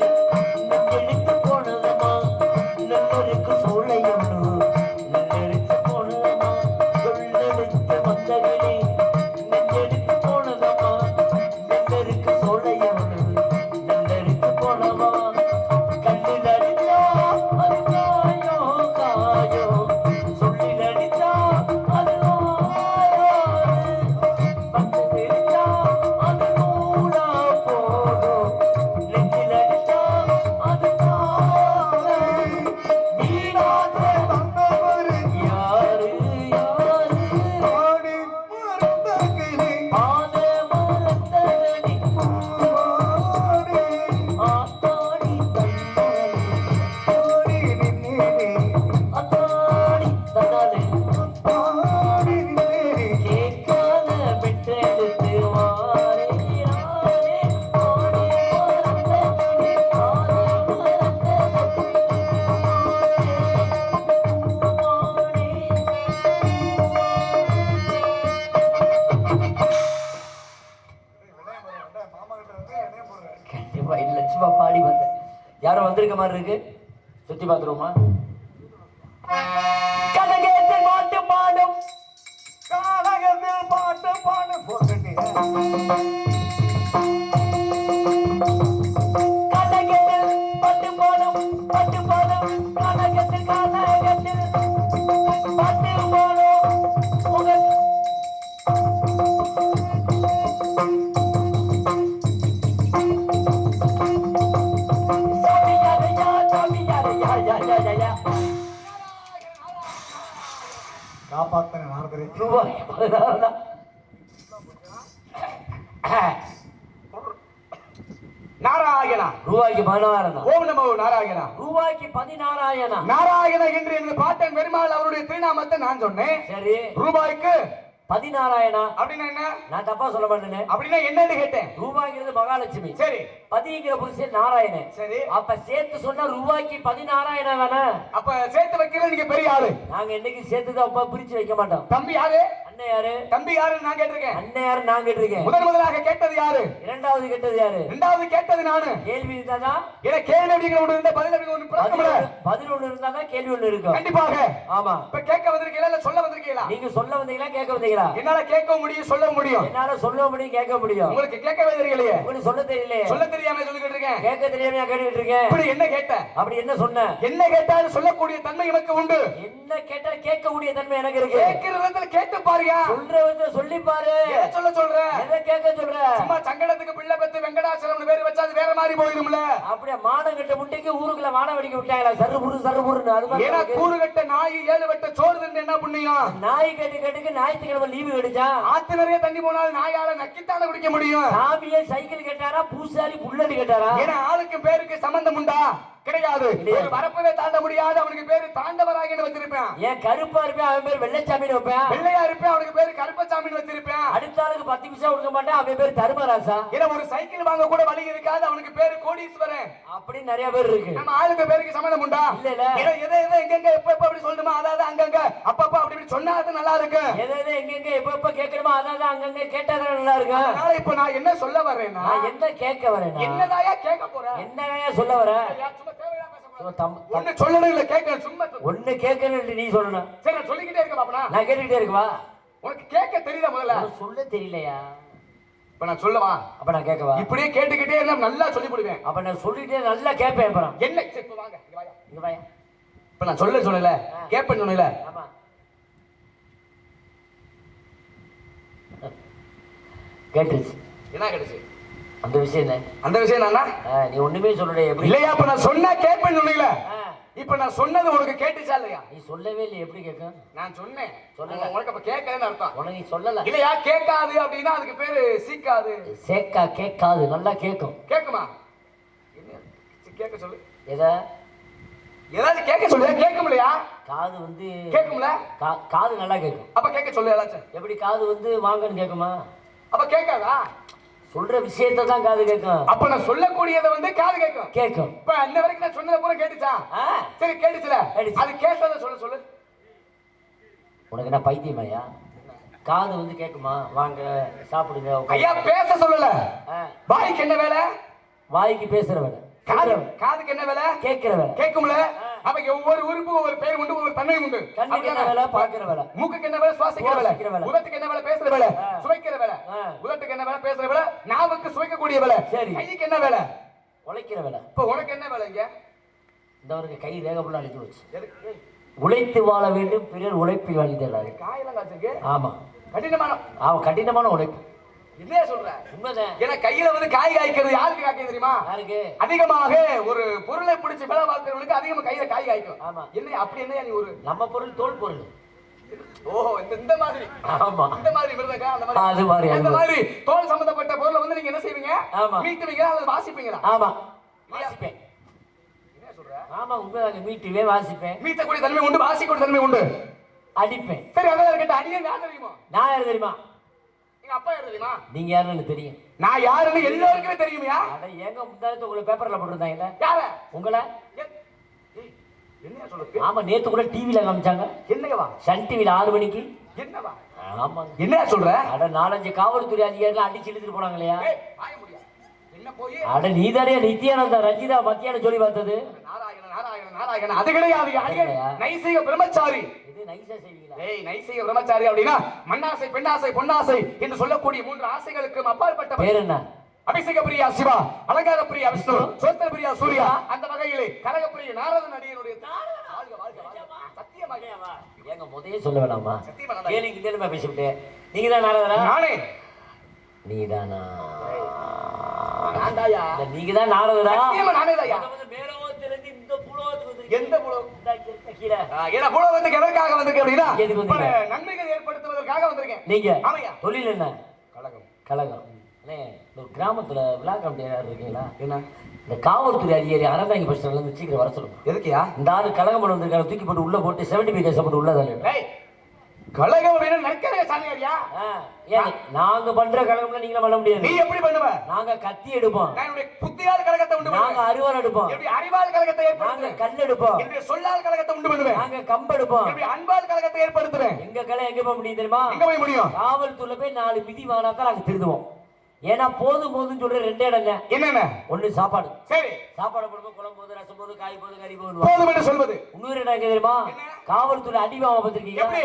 நெஞ்செடுத்து போனதம்மா நல்லருக்கு சோழையம்னு நல்லெடுத்து போனதம்மா சொல்லெடுத்து மந்தகிரி நெஞ்செடுத்து போனதம்மா நல்லருக்கு சோழையம்னு நல்லெடுத்து போனவா கண்ணில் அடித்தா அது காயோ காயோ சொல்லில் அடித்தா அது பாடி வந்தேன். யாரும் வந்திருக்க மாதிரி இருக்கு, சுத்தி பாத்துருவோமா? கனகத்தில் பாட்டு பாடும் கானகத்தில் பாட்டு பாடு போட்டுட்டீங்க. கனகத்தில் பாட்டு பாடும் பாட்டு பாடும் கனகத்தில் கனகத்தில் பாட்டு பாடும் உங்கள் காப்பாத்தன நாரதரே. ரூபாய் 16 நாராயணா. ரூபாய்க்கு 16 தான். ஓம் நமோ நாராயணா. ரூபாய்க்கு 16 நாராயணா என்று எனது பாட்டன் பெருமாள் அவருடைய திருநாமத்தை நான் சொன்னேன். சரி, ரூபாய்க்கு 16 அப்படின்னா என்ன? நான் தப்பா சொல்ல மாட்டேனே. அப்படின்னா என்னன்னு கேட்டேன். ரூபாய்ங்கிறது மகாலட்சுமி, சரி. பதிங்கிற புருஷன் நாராயணன், சரி. அப்ப சேர்த்து சொன்னா ரூபாய்க்கு 16 தானே. அப்ப சேர்த்து வைக்கிறது நீங்க பெரிய ஆளு. நாங்க என்னைக்கு சேர்த்துதான் பிரிச்சு வைக்க மாட்டோம். தம்பி யாரு? அண்ணன் யாரு? தம்பி யாருன்னு நான் கேட்டிருக்கேன். அண்ணன் யாரு நான் கேட்டிருக்கேன். முதலாக கேட்டது யாரு? இரண்டாவது கேட்டது யாரு? இரண்டாவது கேட்டது நானு. கேள்வி இருந்தாதான் ஏன்னா கேள்வி அப்படிங்கிற ஒன்று இருந்தா பதில் அப்படிங்கிற ஒன்று பிறக்கும்ல. பதில் ஒண்ணு இருந்தாதான் கேள்வி ஒண்ணு இருக்கும். கண்டிப்பாக. ஆமா. இப்ப கேட்க வந்திருக்கீங்களா இல்ல சொல்ல வந்திருக்கீங்களா? நீங்க சொல்ல வந்தீங்களா கேட்க வந்தீங்களா? என்னால கேட்கவும் முடியும் சொல்ல முடியும். என்னால சொல்ல முடியும் கேட்க முடியும். உங்களுக்கு கேட்கவே தெரியலையே. உங்களுக்கு சொல்ல தெரியலையே. சொல்ல தெரியாம சொல்லிட்டு இருக்கேன். கேட்க தெரியாம கேட்டுட்டு இருக்கேன். இப்படி என்ன கேட்ட? அப்படி என்ன சொன்ன? என்ன கேட்டாலும் சொல்லக்கூடிய தன்மை எனக்கு உண்டு. என்ன கேட்டாலும் கேட்கக்கூடிய தன்மை எனக்கு இருக்கு. கேட்கிறதுல கேட்டு பாருங்க. சொல்றத சொல்லி பாரு. எதை சொல்ற? எதை கேட்க சொல்ற? சும்மா சங்கடத்துக்கு பிள்ளை பெத்து வெங்கடாச்சலம்னு பேர் வச்சா அது வேற மாதிரி போயிடும்ல. அப்படியே மானம் கட்ட முட்டைக்கு ஊருக்குள்ள வான வெடிக்க விட்டாங்களா? சர்ரு புருன்னு அது மாதிரி. ஏன்னா கூறு கட்ட நாய் 7 வெட்ட சோறு தின்னு என்ன புண்ணியம்? நாய் கேட்டுக்கு ஞாயிற்றுக்கிழமை லீவு கிடைச்சா ஆத்து நிறைய தண்ணி போனாலும் நாயால நக்கித்தான குடிக்க முடியும். சாமியே சைக்கிள் கேட்டாரா, பூசாரி புல்லட் கேட்டாரா? ஏன்னா ஆளுக்கு பேருக்கு சம்பந்தம் உண்டா? கிடையாது. ஒரு வரப்பவே தாண்ட முடியாது. அவனுக்கு பேரு தாண்டவராகின்னு வச்சிருப்பேன். ஏன் கருப்பா இருப்பேன் அவன் பேர் வெள்ளைச்சாமின்னு வைப்பேன். வெள்ளையா இருப்பேன் அவனுக்கு பேரு கருப்பசாமின்னு வச்சிருப்பேன். அடுத்த ஆளுக்கு 10 பைசா கொடுக்க மாட்டேன் அவன் பேர் தர்மராசா. ஏன்னா ஒரு சைக்கிள் வாங்க கூட வழி இருக்காது அவனுக்கு பேரு கோடீஸ்வரன். அப்படி நிறைய பேர் இருக்கு. நம்ம ஆளுக்கு பேருக்கு சம்பந்தம் உண்டா? இல்ல இல்ல. எதை எங்க எப்ப அப்படி சொல்லணுமா அதாவது அங்கங்க அப்பப்ப அப்படி சொன்னா அது நல்லா இருக்கு. எதை எங்க எப்ப கேட்கணுமா அதாவது அங்கங்க கேட்டாதான் நல்லா இருக்கு. அதனால இப்ப நான் என்ன சொல்ல வரேன்னா என்ன கேட்க வரேன்? என்னதாயா கேட்க போறேன்? என்னதாயா சொல்ல வர? ஒண்ணு சொல்லணும் இல்ல கேட்கணும். சும்மா ஒண்ணு கேட்கணும் நீ சொல்லணும். சரி நான் சொல்லிக்கிட்டே இருக்க பாப்பனா. நான் கேட்டுக்கிட்டே இருக்கவா? உனக்கு கேட்க தெரியல முதல்ல. சொல்ல தெரியலையா? இப்ப நான் சொல்லவா? அப்ப நான் கேட்கவா? இப்படியே கேட்டுக்கிட்டே இருந்தா நல்லா சொல்லி போடுவேன். அப்ப நான் சொல்லிட்டே நல்லா கேட்பேன். அப்புறம் என்ன இப்ப வாங்க இங்க வாயா. இப்ப நான் சொல்லல கேட்பேன்னு சொன்னல. ஆமா. கேட்டுச்சு. என்ன கேட்டுச்சு? அந்த விஷயம் தான். அந்த விஷயம் தானா? நீ ஒண்ணுமே சொல்லல. எப்படி இல்லையா? இப்ப நான் சொன்னா கேட்பேன்னு சொன்னீல. இப்ப நான் சொன்னது உனக்கு கேட்டுச்சா இல்லையா? நீ சொல்லவே இல்லை. எப்படி கேட்கும்? நான் சொன்னேன். சொல்லல. உனக்கு அப்ப கேட்கலன்னு அர்த்தம். உனக்கு நீ சொல்லல. இல்லையா? கேட்காது அப்படின்னா அதுக்கு பேரு சீக்காது. சேக்கா கேட்காது. நல்லா கேட்கும். கேட்குமா? கேட்க சொல்லு. ஏதாவது கேட்க சொல்லு. கேட்கும் இல்லையா? காது வந்து கேட்கும்ல? காது நல்லா கேட்கும். அப்ப கேட்க சொல்லு ஏதாச்சும். எப்படி காது வந்து வாங்கன்னு கேட்குமா? அப்ப கேட்காதா? சொல்ற விஷயத்தை தான் காது கேட்கும். அப்ப நான் சொல்லக்கூடியதை வந்து காது கேட்கும். கேட்கும். இப்ப அன்ன வரைக்கும் நான் சொன்னதை பூரா கேட்டுச்சா? சரி கேட்டுச்சுல. அது கேட்டதை சொல்லு. உனக்கு என்ன பைத்தியமாயா? காது வந்து கேட்குமா? வாங்க சாப்பிடுங்க. ஐயா பேச சொல்லல. வாய்க்கு என்ன வேலை? வாய்க்கு பேசுற வேலை, காதுக்கு என்ன வேலை? கேட்கிற வேலை. கேட்கும்ல. அப்ப ஒவ்வொரு உறுப்புக்கும் ஒரு பேர் உண்டு, ஒரு தன்மை உண்டு. கண்ணுக்கு என்ன வேலை? பார்க்கிற வேலை. மூக்குக்கு என்ன வேலை? சுவாசிக்கிற வேலை. உதட்டுக்கு என்ன வேலை? பேசுற வேலை. சுவைக்கிற வேலை. உதட்டுக்கு என்ன வேலை? பேசுற வேலை. நாவுக்கு சுவைக்கக்கூடிய வேலை. சரி. கைக்கு என்ன வேலை? உழைக்கிற வேலை. இப்ப உனக்கு என்ன வேலை இங்க? இந்த ஒரு கை ரேகப்புள்ள அடிச்சு வச்சு உழைத்து வாழ வேண்டும், பிறர் உழைப்பில் வாழ்ந்தாரு. காயெல்லாம் காய்ச்சிருக்கு. ஆமா, கடினமான. அவன் கடினமான உழைப்பு. இல்லையா சொல்ற? உண்மைதான். ஏன்னா கையில வந்து காய் காய்க்கிறது யாருக்கு காய்க்கும் தெரியுமா? யாருக்கு? அதிகமாக ஒரு பொருளை பிடிச்சு வேலை பார்க்கிறவனுக்கு அதிகமா கையில காய் காய்க்கும். ஆமா. என்ன அப்படி என்ன நீ ஒரு நம்ம பொருள் தோல் பொருள். ஓஹோ, இந்த மாதிரி. ஆமா, இந்த மாதிரி விருதக்கா அந்த மாதிரி. அது மாதிரி அந்த மாதிரி தோல் சம்பந்தப்பட்ட பொருளை வந்து நீங்க என்ன செய்வீங்க? ஆமா, மீட்டுவீங்களா அல்லது வாசிப்பீங்களா? ஆமா, வாசிப்பேன். என்ன சொல்ற? ஆமா, உண்மைதாங்க. மீட்டுவேன், வாசிப்பேன். மீட்டக்கூடிய தன்மை உண்டு, வாசிக்கூடிய தன்மை உண்டு. அடிப்பேன். சரி, அதான் இருக்கட்டும். அடியே யார் தெரியுமா? நான் யாரு தெரியுமா? எங்க அப்பா யார் தெரியுமா? நீங்க யாருன்னு தெரியும். நான் யாருன்னு எல்லாருக்குமே தெரியுமையா? அட ஏங்க முந்தானத்து உங்களை பேப்பர்ல போட்டுருந்தாங்கல்ல? யார? உங்களை. என்னையா சொல்ற? ஆமா, நேத்து கூட டிவில காமிச்சாங்க. என்னவா? சன் டிவில 6 மணிக்கு. என்னவா? ஆமா. என்னையா சொல்ற? அட 4-5 காவல்துறை அதிகாரிகள் அடிச்சு இழுத்துட்டு போனாங்க இல்லையா? ஆய முடியாது. என்ன போய்? அட நீதானே நித்யானந்தா ரஞ்சிதா மத்தியானம் சொல்லி பார்த்தது. நாராயணன் நாராயணன் நாராயணன் அது கிடையாது. நைசிக பிரம்மச்சாரி. இது நைசா செய்வீங்களா? ஏய், நைசிக பிரம்மச்சாரி அப்படினா மண்ணாசை, பெண்ணாசை, பொன்னாசை என்று சொல்லக்கூடிய 3 ஆசைகளுக்கு அப்பாற்பட்ட பேர் என்ன? அபிஷேக பிரியா சிவா, அலங்கார பிரியா விஷ்ணு, சோத்திர பிரியா சூர்யா. அந்த வகையிலே கனக பிரிய நாரதன் அடியனுடைய வாழ்க வாழ்க வாழ்க. சத்தியமாக ஏங்க முதல்ல சொல்ல வேணாமா? சத்தியமா கேளுங்க, கிண்டலுமா பேசிவிட்டு. நீங்க தான் நாரதரா? நானே. நீதானா? நான்தாயா. நீங்க தான் நாரதரா? சத்தியமா நானேதாயா. மேலோகத்திலிருந்து இந்த புலோகத்துக்கு வந்து எந்த புலோகம்? கீழே. ஏன்னா புலோகத்துக்கு எதற்காக வந்திருக்கேன் அப்படின்னா எதுக்கு வந்தீங்க? நன்மைகள் ஏற்படுத்துவதற்காக வந்திருக்கேன். நீங்க ஆமையா. தொழில் என்ன? கலகம். கலகம். ஒரு கிராமத்துல விழா கமிட்டி யாராவது இருக்கீங்களா? என்ன? இந்த காவல்துறை அதிகாரி அறந்தாங்கி பஸ் ஸ்டாண்ட்ல இருந்து சீக்கிரம் வர சொல்லுங்க. எதுக்குயா? இந்த ஆளு கலகம் பண்ண வந்திருக்காரு, தூக்கி போட்டு உள்ள போட்டு 75 கேஸ் போட்டு உள்ள தள்ளு. ஏய், கலகம் அப்படின்னா நற்கரைய சாமியாரியா? ஏன் நாங்க பண்ற கலகம்ல நீங்க பண்ண முடியாது. நீ எப்படி பண்ணுவ? நாங்க கத்தி எடுப்போம். நான் என்னுடைய புத்தியால் கலகத்தை உண்டு பண்ணுவேன். நாங்க அரிவாள் எடுப்போம். எப்படி அறிவால் கலகத்தை நாங்க ஏற்படுத்துவேன். கல் எடுப்போம். என்னுடைய சொல்லால் கலகத்தை உண்டு பண்ணுவேன். நாங்க கம்பு எடுப்போம். எப்படி அன்பால் கலகத்தை ஏற்படுத்துவேன். எங்க கலை எங்க போக முடியும் தெரியுமா? எங்க போய் முடியும்? காவல்துறை போய் 4 மிதி வாங்கினா தான் நாங்க திருடுவோம். ஏன்னா போதும் போதுன்னு சொல்ற 2 இடங்க. என்னென்ன? ஒண்ணு சாப்பாடு. சரி. சாப்பாடு போடும்போது குழம்பு போது, ரசம் போது, காய் போது, கறி போது. போதும் என்று சொல்வது. இன்னொரு இடம் எங்க தெரியுமா? காவல்துறை அடிவாங்க பார்த்திருக்கீங்க? எப்படி?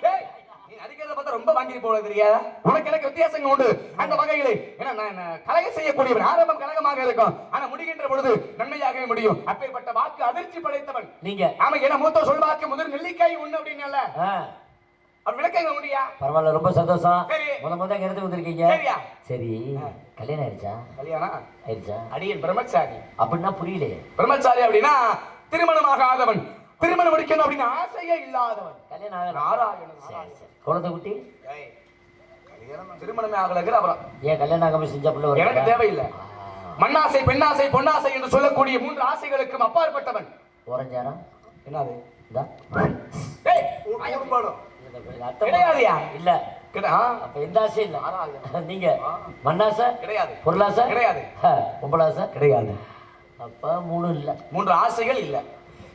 ஏய், நீ அடிக்கிறத பார்த்தா ரொம்ப வாங்கி போல தெரியாதா? உனக்கு எனக்கு வித்தியாசம் உண்டு. அந்த வகையிலே ஏன்னா நான் கலகம் செய்யக்கூடியவன். ஆரம்பம் கலகமாக இருக்கும், ஆனா முடிகின்ற பொழுது நன்மையாகவே முடியும். அப்பேற்பட்ட வாக்கு அதிர்ச்சி படைத்தவன் நீங்க. ஆமா, ஏன்னா மூத்த சொல்வாக்கு முதல் நெல்லிக்காய் ஒண்ணு அப்படின்னால அப்ப விளக்கங்க முடியா? பரவாயில்ல, ரொம்ப சந்தோஷம். சரி. முத இடத்துக்கு வந்திருக்கீங்க. சரியா? சரி. கல்யாணம் ஆயிடுச்சா? கல்யாணம் ஆயிடுச்சா? அடியன் பிரம்மச்சாரி. அப்படின்னா புரியலையே. பிரம்மச்சாரி அப்படின்னா திருமணமாக ஆதவன், திருமணம் முடிக்கணும் அப்படின்னு ஆசையே இல்லாதவன். கல்யாணம் ஆகல. நாராயணன். குழந்தை குட்டி திருமணமே ஆகலங்கிற அப்புறம் ஏன் கல்யாணம் ஆகாம செஞ்ச பிள்ளை எனக்கு தேவையில்லை. மண்ணாசை, பெண்ணாசை, பொன்னாசை என்று சொல்லக்கூடிய 3 ஆசைகளுக்கும் அப்பாற்பட்டவன். ஓரஞ்சாரா? என்னது? டேய், கிடையாதுயா. இல்ல. அப்ப எந்த ஆசை இல்ல. நீங்க மண்ணாசை கிடையாது, பொருளாசை கிடையாது, பொம்பளாசை கிடையாது. அப்ப 3 இல்ல. 3 ஆசைகள் இல்ல.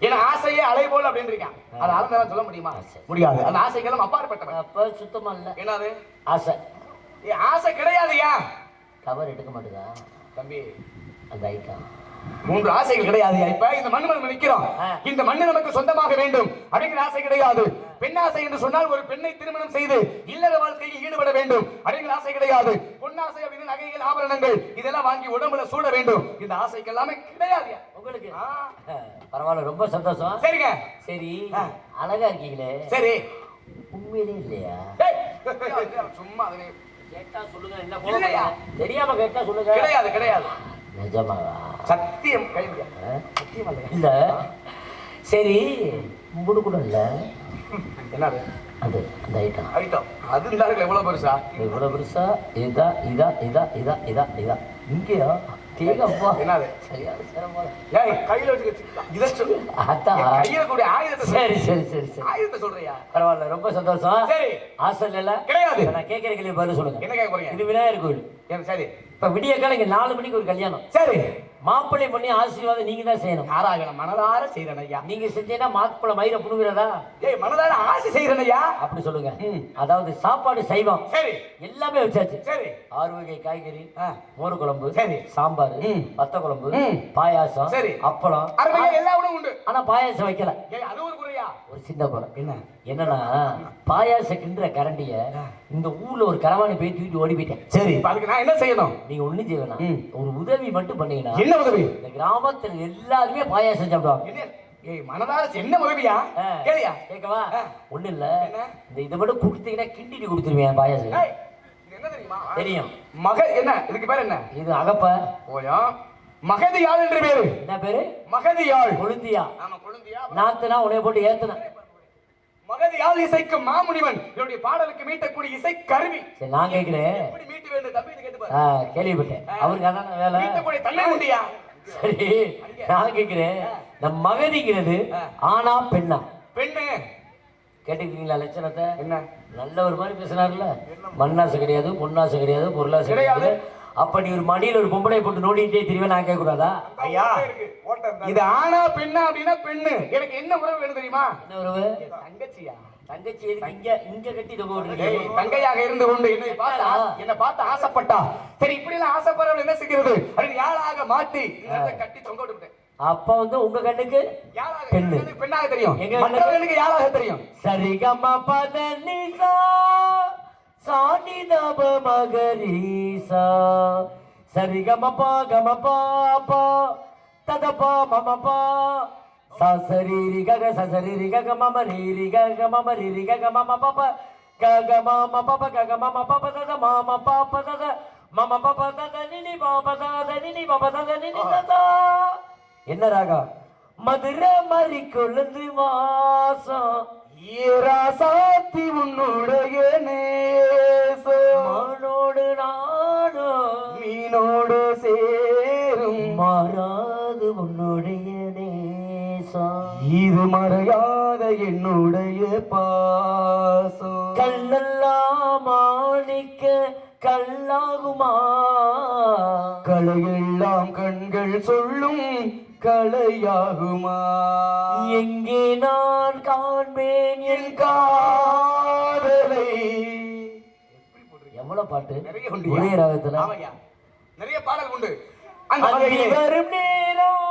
ஏன்னா ஆசையே அலை போல் அப்படின்னு இருக்கான். அது அளந்தெல்லாம் சொல்ல முடியுமா? முடியாது. அந்த ஆசைகளும் அப்பாற்பட்டவன். அப்ப சுத்தமா இல்ல. என்னது? ஆசை. ஆசை கிடையாதுயா. கவர் எடுக்க மாட்டேதா தம்பி? அந்த ஐட்டம் 3 ஆசைகள் கிடையாது. இப்ப இந்த மண்ணு நம்ம நிக்கிறோம், இந்த மண்ணு நமக்கு சொந்தமாக வேண்டும் அப்படிங்கிற ஆசை கிடையாது. பெண்ணாசை என்று சொன்னால் ஒரு பெண்ணை திருமணம் செய்து இல்லற வாழ்க்கையில் ஈடுபட வேண்டும் அப்படிங்கிற ஆசை கிடையாது. பொன்னாசை அப்படின்னு நகைகள், ஆபரணங்கள் இதெல்லாம் வாங்கி உடம்புல சூட வேண்டும். இந்த ஆசைக்கு எல்லாமே கிடையாது உங்களுக்கு. பரவாயில்ல, ரொம்ப சந்தோஷம். சரிங்க. சரி, அழகா இருக்கீங்களே. சரி. உண்மையிலே இல்லையா? சும்மா கேட்டா சொல்லுங்க. என்ன தெரியாம கேட்டா சொல்லுங்க. கிடையாது, கிடையாது. நிஜமாவா? சத்தியம். சத்தியம் இல்ல. சரி, முடு கூட இல்ல. என்னது அது? அந்த ஐட்டம். ஐட்டம் அது இருந்தாலும் எவ்வளவு பெருசா? எவ்வளவு பெருசா? இதா இதா இதா இதா இதா இதா இங்கேயா? தேகப்பா. என்னது? சரியான சிரமம். ஏய், கையில வச்சுக்க. இத சொல்லு. அதான் கையில கூட ஆயுதத்தை. சரி சரி சரி சரி. ஆயுதத்தை சொல்றியா? பரவாயில்ல, ரொம்ப சந்தோஷம். சரி. ஆசை இல்ல? கிடையாது. நான் கேட்கற கேள்வி பதில் சொல்லுங்க. என்ன கேட்க போறீங்க? இது விநாயகர் கோயில். சரி. இப்ப விடிய காலம் இங்க 4 மணிக்கு ஒரு கல்யாணம். சரி, மாப்பிள்ளை பண்ணி ஆசீர்வாதம் நீங்க தான் செய்யணும். நாராயண மனதார செய்யறேன் ஐயா. நீங்க செஞ்சீங்கன்னா மாப்பிள்ளை மயிர புடுங்குறதா? ஏய், மனதார ஆசை செய்யறேன் ஐயா. அப்படி சொல்லுங்க. அதாவது சாப்பாடு சைவம் சரி எல்லாமே வச்சாச்சு. சரி 6 வகை காய்கறி, ஆ. மோர் குழம்பு, சரி. சாம்பார், வத்த குழம்பு, பாயாசம், சரி. அப்பளம். அருமையா எல்லா உணவும் உண்டு. ஆனா பாயாசம் வைக்கல. ஏய், அது ஒரு குறையா? ஒரு சின்ன குறை. என்ன? என்னன்னா பாயாச கிண்டுற கரண்டிய இந்த ஊர்ல ஒரு களவாணி போய் தூக்கிட்டு ஓடி போயிட்டேன். சரி, இப்ப அதுக்கு நான் என்ன செய்யணும்? நீங்க ஒண்ணும் செய்ய வேணாம். ஒரு உதவி மட்டும் பண்ணீங்கன்னா என்ன உதவி? இந்த கிராமத்துல எல்லாருமே பாயாசம் சாப்பிடுவாங்க. என்ன? ஏய், மனதார என்ன உதவியா? கேளியா? கேட்கவா? ஒண்ணு இல்ல, என்ன? இந்த இதை மட்டும் கொடுத்தீங்கன்னா கிண்டிட்டு கொடுத்துருவேன் பாயாசம். ஏய், இது என்ன தெரியுமா? தெரியும். என்ன இதுக்கு பேர் என்ன? இது அகப்ப ஓயா மகதியாள் என்று பேரு. என்ன பேரு? மகதியாள். கொழுந்தியா? ஆமா, கொழுந்தியா. நாத்துனா உனைய போட்டு ஏத்துனா. மகதியாள் இசைக்கும் மாமுனிவன் என்னுடைய பாடலுக்கு மீட்டக்கூடிய இசை கருவி. சரி, நான் கேட்கிறேன். எப்படி மீட்டு வேண்டும் தம்பி? கேட்டு பாரு. கேள்விப்பட்டேன். அவருக்கு அதான வேலை. மீட்டக்கூடிய தன்மை உண்டியா? சரி, நான் கேட்கிறேன். நம் மகதிங்கிறது ஆனா பெண்ணா? பெண்ணு. கேட்டுக்கிறீங்களா லட்சணத்தை? என்ன? நல்ல ஒரு மாதிரி பேசினார்ல. மண்ணாசை கிடையாது, பொன்னாசை கிடையாது, பொருளாசை கிடையாது. அப்ப நீ ஒரு மடியில ஒரு பொம்பளை போட்டு நோண்டிட்டே திரும்ப நான் கேட்க கூடாதா? ஐயா, இது ஆனா பெண்ணா அப்படின்னா பெண்ணு. எனக்கு என்ன உறவு வேணும் தெரியுமா? என்ன உறவு? தங்கச்சியா? தங்கச்சி எதுக்கு இங்க இங்க கட்டிட்டு போடுறீங்க? தங்கையாக இருந்து கொண்டு என்ன பார்த்து ஆசைப்பட்டா. சரி, இப்படி எல்லாம் ஆசைப்படுறவங்க என்ன செய்கிறது? அது யாழாக மாட்டி கட்டி தொங்க விட்டுட்டேன். அப்ப வந்து உங்க கண்ணுக்கு பெண்ணு பெண்ணாக தெரியும், எங்க மற்றவர்களுக்கு யாழாக தெரியும். சரிகம பதனிசா சானிதப மகரிசா சரிகம பகம பாபா ததபா மமபா சசரீரி கக சசரீரி கக மம ரீரி கக மம ரீரி கக மம பப கக மம பப கக மம பப தத மம பப தத மம பப தத நினி பப தத நினி பப தத நினி தத. என்ன ராகம்? மதுரை மறி கொழுந்து வாசம் ஈராசாத்தி உன்னுடைய நேசம் மானோடு நானும் மீனோடு சேரும் மாறாது உன்னுடைய நேசம் இது மறையாத என்னுடைய பாசம். கல்லெல்லாம் மாணிக்க கல்லாகுமா? கலையெல்லாம் கண்கள் சொல்லும் கலையாகுமா? எங்கே நான் காண்பேன் என் காதலை. எவ்வளவு பாட்டு நிறைய உண்டு. ஒரே ராகத்துல. ஆமையா, நிறைய பாடல் உண்டு. அந்த அங்கே வகையிலே வரும் நேரம்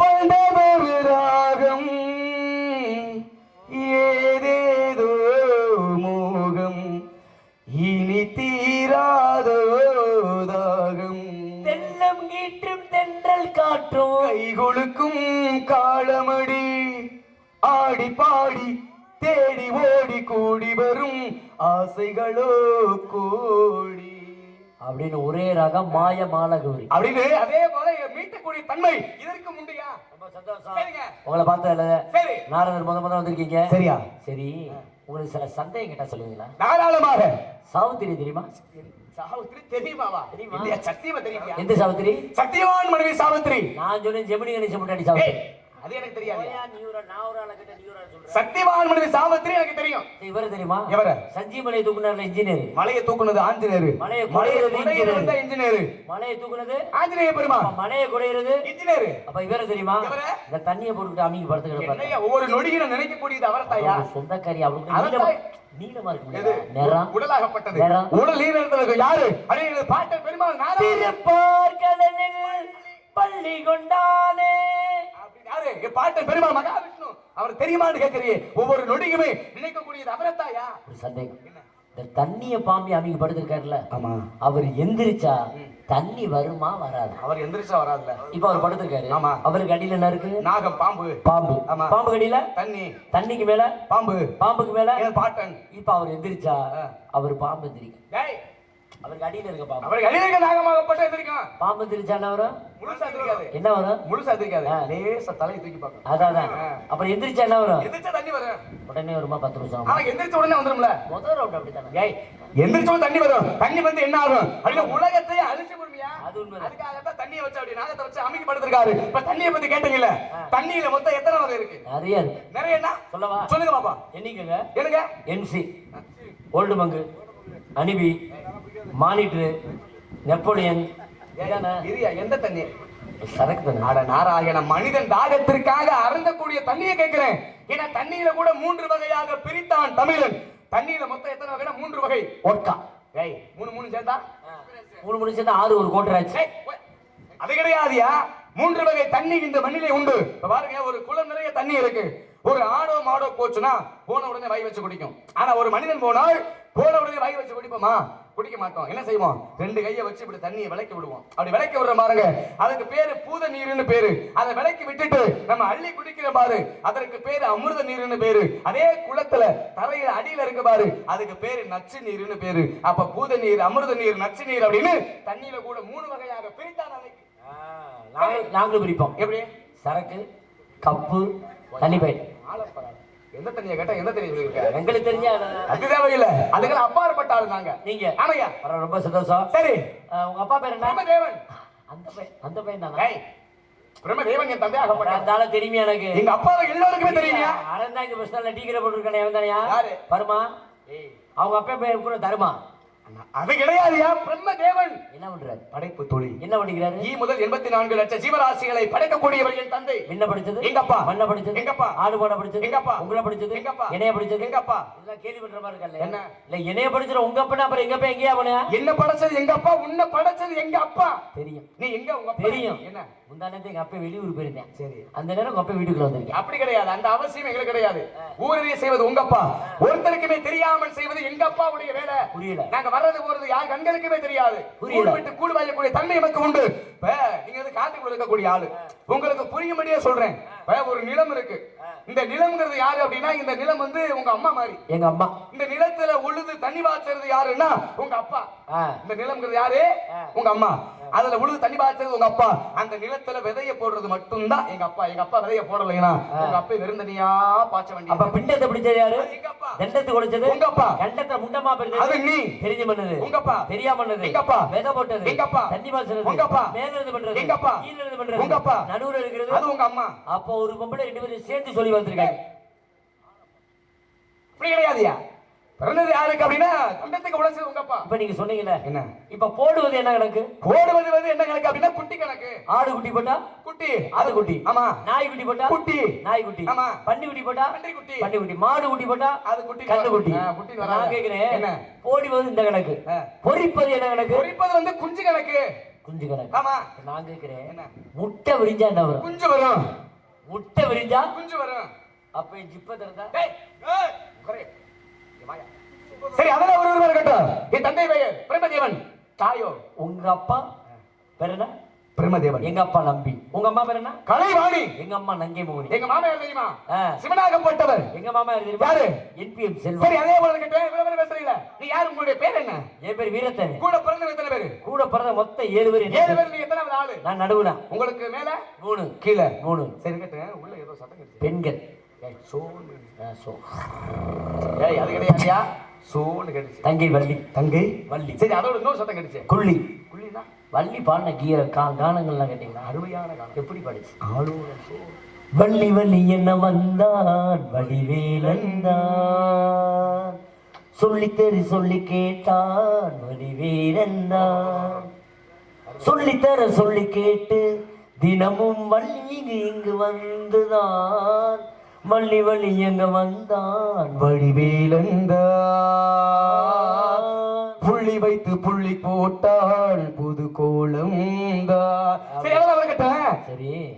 வந்ததொரு ராகம் ஏதேதோ மோகம் இனி தீராதோ தாகம். தென்னம் கீற்றும் தென்றல் காற்றும் கை கொழுக்கும் காலமடி ஆடி பாடி தேடி ஓடி கூடி வரும் ஆசைகளோ கோடி அப்படின்னு ஒரே ராகம் மாய மாலகௌரி அப்படின்னு அதே போல மீட்டக்கூடிய தன்மை இதற்கு முந்தையா. ரொம்ப சந்தோஷம். சரிங்க. உங்களை பார்த்ததில்ல. சரி. நாரதர் முத வந்திருக்கீங்க. சரியா? சரி, உங்களுக்கு சில சந்தேகம் கேட்டா சொல்லுவீங்களா? தாராளமாக. சாவித்திரி தெரியுமா? சாவித்திரி தெரியுமாவா? தெரியுமா? இல்லையா, சத்தியமா தெரியுமா? எந்த சாவித்திரி? சத்தியவான் மனைவி சாவித்திரி. நான் சொன்னேன் ஜெமினி கணேசன் முன்னாடி சாவித்திரி. அது எனக்கு தெரியாது. நான் ஒரு ஆளை கிட்ட நீ ஒரு ஆள் சொல்றேன். சத்தியவான் மனைவி சாவித்திரி எனக்கு தெரியும். இவரு தெரியுமா? எவர? சஞ்சீவமலை தூக்குனார்ல இன்ஜினியர். மலையை தூக்குனது ஆஞ்சநேயர். மலையை குடையிறது இன்ஜினியர். மலையை தூக்குனது ஆஞ்சநேய பெருமா. மலையை குடையிறது இன்ஜினியர். அப்ப இவரு தெரியுமா? எவர? இந்த தண்ணியை போட்டுட்டு அமிங்கி படுத்து கிடப்பாரு. என்னையா ஒவ்வொரு நொடியிலும் நினைக்கக்கூடியது அவர்தாயா? சொந்தக்காரி அவருக்கு நீளமா இருக்கு. நேரம் உடலாகப்பட்டது. நேரம் உடல் நீர் யாரு? அடே பாட்ட பெருமாள் திருப்பார் கடலில் பள்ளி கொண்டானே. யாரு? பாட்டன் பெருமாள் மகாவிஷ்ணு. அவர் தெரியுமான்னு கேட்கறியே. ஒவ்வொரு நொடியுமே நினைக்கக்கூடியது அவரத்தாயா? ஒரு சந்தேகம். இந்த தண்ணிய பாம்பி அமிங்கி படுத்திருக்காருல்ல, ஆமா, அவர் எந்திரிச்சா தண்ணி வருமா வராது? அவர் எந்திரிச்சா வராதுல்ல. இப்ப அவர் படுத்திருக்காரு. ஆமா. அவருக்கு அடியில என்ன இருக்கு? நாகம், பாம்பு. பாம்பு. ஆமா. பாம்பு அடியில தண்ணி. தண்ணிக்கு மேல பாம்பு. பாம்புக்கு மேல பாட்டன். இப்ப அவர் எந்திரிச்சா அவர் பாம்பு எந்திரிக்கும். டேய், அவருக்கு அடியில இருக்க பாம்பு. அவருக்கு அடியில இருக்க நாகமாகப்பட்ட எந்திரிக்கும். பாம்பு எந்திரிச்சா என்ன வரும்? முழுசா எந்திரிக்காது. என்ன வரும்? முழுசா எந்திரிக்காது. லேசா தலையை தூக்கி பார்க்கும். அதான். அப்புறம் எந்திரிச்சா என்ன வரும்? எந்திரிச்சா தண்ணி வரும். உடனே வருமா? 10 நிமிஷம். ஆனா எந்திரிச்ச உடனே வந்துரும்ல. முதல் ரவுண்ட் அப்படித்தானே. ஏய், எந்திரிச்ச உடனே தண்ணி வரும். தண்ணி வந்து என்ன ஆகும்? அப்படியே உலகத்தையே அழிச்சு போடுமியா? அது உண்மை. அதுக்காகத்தான் தண்ணியை வச்சு அப்படி நாகத்தை வச்சு அமைக்க படுத்திருக்காரு. இப்ப தண்ணியை பத்தி கேட்டீங்கல்ல, தண்ணியில மொத்தம் எத்தனை வகை இருக்கு? நிறைய இருக்கு. நிறைய என்ன சொல்லவா? சொல்லுங்க பாப்பா. என்னைக்குங்க? என்னங்க? என்சி, ஓல்டு மங்கு, அனிபி, மானிட்டரு, நெப்போலியன் ஏய், இரியா, எந்த தண்ணி? சரக்கு தானே. அட நாராயண, மனிதன் தாகத்திற்காக அருந்தக்கூடிய தண்ணியை கேட்கிறேன். ஏன்னா தண்ணீரை கூட 3 வகையாக பிரித்தான் தமிழன். தண்ணீர மொத்தம் எத்தனை வகைனா 3 வகை. ஒட்கா. ஏய், 3 சேர்ந்தா 3 சேர்ந்தா 6 ஒரு கோட்டராச்சு. அது கிடையாதுயா. 3 வகை தண்ணி இந்த மண்ணிலே உண்டு. இப்ப பாருங்க, ஒரு குளம் நிறைய தண்ணி இருக்கு. ஒரு ஆடோ மாடோ போச்சுன்னா போன உடனே வாய் வச்சு குடிக்கும். ஆனா ஒரு மனிதன் போனால் போன உடனே வாய் வச்சு குடிப்போமா? குடிக்க மாட்டோம். என்ன செய்வோம்? 2 கையை வச்சு இப்படி தண்ணியை விளக்கி விடுவோம். அப்படி விளக்கி விடுற பாருங்க, அதுக்கு பேரு பூத நீர்னு பேரு. அதை விளக்கி விட்டுட்டு நம்ம அள்ளி குடிக்கிற பாரு, அதற்கு பேரு அமிர்த நீர்னு பேரு. அதே குளத்துல தரையில அடியில இருக்க பாரு, அதுக்கு பேரு நச்சு நீர்னு பேரு. அப்ப பூத நீர், அமிர்த நீர், நச்சு நீர் அப்படின்னு தண்ணியில கூட 3 வகையாக பிரித்தான். நாங்களும் பிரிப்போம். எப்படி? சரக்கு, கப்பு, தண்ணி பயிர். எந்த தண்ணியை கேட்டா எந்த தண்ணி சொல்லிருக்க? எங்களுக்கு தெரிஞ்ச அது தேவையில்லை. அதுக்கு அப்பாற்பட்ட ஆளு நாங்க. நீங்க? ஆமையா. ரொம்ப சந்தோஷம். சரி, உங்க அப்பா பேர் என்ன? பிரம்மதேவன். அந்த பையன் தானா? பிரம்மதேவன் என் தந்தை ஆகப்பட்டார். அதால தெரியுமே எனக்கு. எங்க அப்பாவை எல்லாருக்குமே தெரியுமா? அறந்தாங்க பஸ் ஸ்டாண்ட்ல டீ கடை போட்டுருக்கானே அவன் தானயா? யாரு? வருமா? அவங்க அப்பா பேர் கூட தருமா? அது கிடையாதுயா. பிரம்மதேவன் என்ன பண்றாரு? படைப்பு தொழில். என்ன பண்ணிக்கிறாரு? முதல் 84 லட்சம் ஜீவராசிகளை படைக்கக்கூடியவர் என் தந்தை. என்ன படிச்சது? எங்க அப்பா. மண்ண படிச்சது? எங்க அப்பா. ஆடு மாட படிச்சது? எங்க அப்பா. உங்களை படிச்சது? எங்க அப்பா. என்னைய படிச்சது? எங்க அப்பா. எல்லாம் கேள்வி பண்ற மாதிரி இருக்கல்ல. என்ன? இல்ல என்னைய படிச்சற உங்க அப்பா, அப்புறம் எங்க அப்பா எங்கயா போனயா? என்ன படைச்சது எங்க அப்பா, உன்னை படைச்சது எங்க அப்பா. தெரியும். நீ எங்க உங்க அப்பா? தெரியும். என்ன? முந்தானே எங்க அப்பா வெளியூர் போயிருந்தேன். சரி. அந்த நேரம் உங்க அப்பா வீட்டுக்குள்ள வந்திருக்கேன். அப்படி கிடையாது. அந்த அவசியம் எங்களுக்கு கிடையாது. ஊரறிய செய்வது உங்க அப்பா, ஒருத்தருக்குமே தெரியாமல் செய்வது எங்க அப்பாவுடைய வேலை. புரியல. நாங்க வர்றது போறது யார் கண்களுக்குமே தெரியாது. புரியல. விட்டு கூடு வாயக்கூடிய தன்மை நமக்கு உண்டு. இப்ப நீங்க வந்து காட்டுக்குள்ள இருக்கக்கூடிய ஆளு, உங்களுக்கு புரியும்படியே சொல்றேன். ஒரு நிலம் இருக்கு. இந்த நிலம்ங்கிறது யாரு அப்படின்னா, இந்த நிலம் வந்து உங்க அம்மா மாதிரி. எங்க அம்மா. இந்த நிலத்துல உழுது தண்ணி பாய்ச்சறது யாருன்னா உங்க அப்பா. இந்த நிலம்ங்கிறது யாரு? உங்க அம்மா. அதுல உழுது தண்ணி பாய்ச்சறது உங்க அப்பா. அந்த நிலத்துல விதைய போடுறது மட்டும்தான் எங்க அப்பா. எங்க அப்பா விதைய போடலைன்னா உங்க அப்பா வெறும் தனியா பாய்ச்ச வேண்டிய. அப்ப பிண்டத்தை பிடிச்சது யாரு? எங்க அப்பா. தண்டத்தை கொடுத்தது உங்க அப்பா. கண்டத்தை முண்டமா பிடிச்சது அது நீ. தெரிஞ்சு பண்ணது உங்க அப்பா. தெரியாம பண்ணது எங்க அப்பா. விதை போட்டது எங்க அப்பா. தண்ணி பாய்ச்சறது உங்க அப்பா. மேலிருந்து பண்றது எங்க அப்பா. கீழ இருந்து பண்றது உங்க அப்பா. நடுவுல இருக்கிறது அது உங்க அம்மா. அப்போ ஒரு பொம்பளை 2 பேரும் சேர்ந்து சொல்லி வந்திருக்காங்க. அப்படி கிடையாதுயா. பிறந்தது யாருக்கு அப்படின்னா தண்டத்துக்கு உழைச்சது உங்க அப்பா. இப்ப நீங்க சொன்னீங்கல்ல, என்ன இப்ப போடுவது என்ன கணக்கு? போடுவது வந்து என்ன கணக்கு அப்படின்னா குட்டி கணக்கு. ஆடு குட்டி போட்டா குட்டி, ஆடு குட்டி. ஆமா. நாய் குட்டி போட்டா குட்டி, நாய் குட்டி. ஆமா. பன்னி குட்டி போட்டா பன்றி குட்டி. பன்னி குட்டி. மாடு குட்டி போட்டா அது குட்டி, கண்ணு குட்டி. குட்டி. நான் கேக்குறேன், என்ன போடுவது இந்த கணக்கு, பொரிப்பது என்ன கணக்கு? பொரிப்பது வந்து குஞ்சு கணக்கு. குஞ்சு கணக்கு. ஆமா. நான் கேக்குறேன், என்ன முட்டை விரிஞ்சா என்ன வரும்? குஞ்சு வரும். முட்டை விரிஞ்சா குஞ்சு வரும். அப்ப ஜிப்ப திறந்தா சரி, அதெல்லாம் ஒரு இருக்கட்டும். என் தந்தை பெயர் பிரம்மதேவன். தாயோ உங்க அப்பா பேர் என்ன? பிரம்மதேவன். எங்க அப்பா நம்பி. உங்க அம்மா பேர் என்ன? கலைவாணி. எங்க அம்மா நங்கை மோகினி. எங்க மாமா யார் தெரியுமா? சிவனாகப்பட்டவர். எங்க மாமா யார் தெரியுமா? யாரு? என்பிஎம் செல்வம். சரி, அதே போல இருக்கட்டும். இவ்வளவு பேசுறீங்க. நீ யாரு? உங்களுடைய பேர் என்ன? என் பேர் வீரத்தேவன். கூட பிறந்தவங்க எத்தனை பேரு? கூட பிறந்த மொத்தம் 7 பேர். 7 பேர். நீ எத்தனாவது ஆளு? நான் நடுவுல. உங்களுக்கு மேல 3, கீழே 3. சரி இருக்கட்டும். உள்ள ஏதோ சத்தம் கேக்குது. பெண்கள். ஏய், அது கிடையாதுயா. சோன்னு கேட்டுச்சு. தங்கை வள்ளி. தங்கை வள்ளி. சரி, அதோட இன்னொரு சத்தம் கேட்டுச்சு. குள்ளி. குள்ளினா வள்ளி பாடின கானங்கள்லாம் கேட்டீங்களா? அருமையான காலம். எப்படி பாடிச்சு? வள்ளி வள்ளி என்ன வந்தான் வடிவேலந்தான், சொல்லித்தரு சொல்லி கேட்டான் வடிவேலந்தான், சொல்லித்தர சொல்லி கேட்டு தினமும் வள்ளி இங்கு வந்துதான், வள்ளி வள்ளி எங்க வந்தான் வடிவேலந்தான், புள்ளி வைத்து புள்ளி போட்டால் புது கோலம் தான். சரி, அதெல்லாம் இருக்கட்டும். சரி.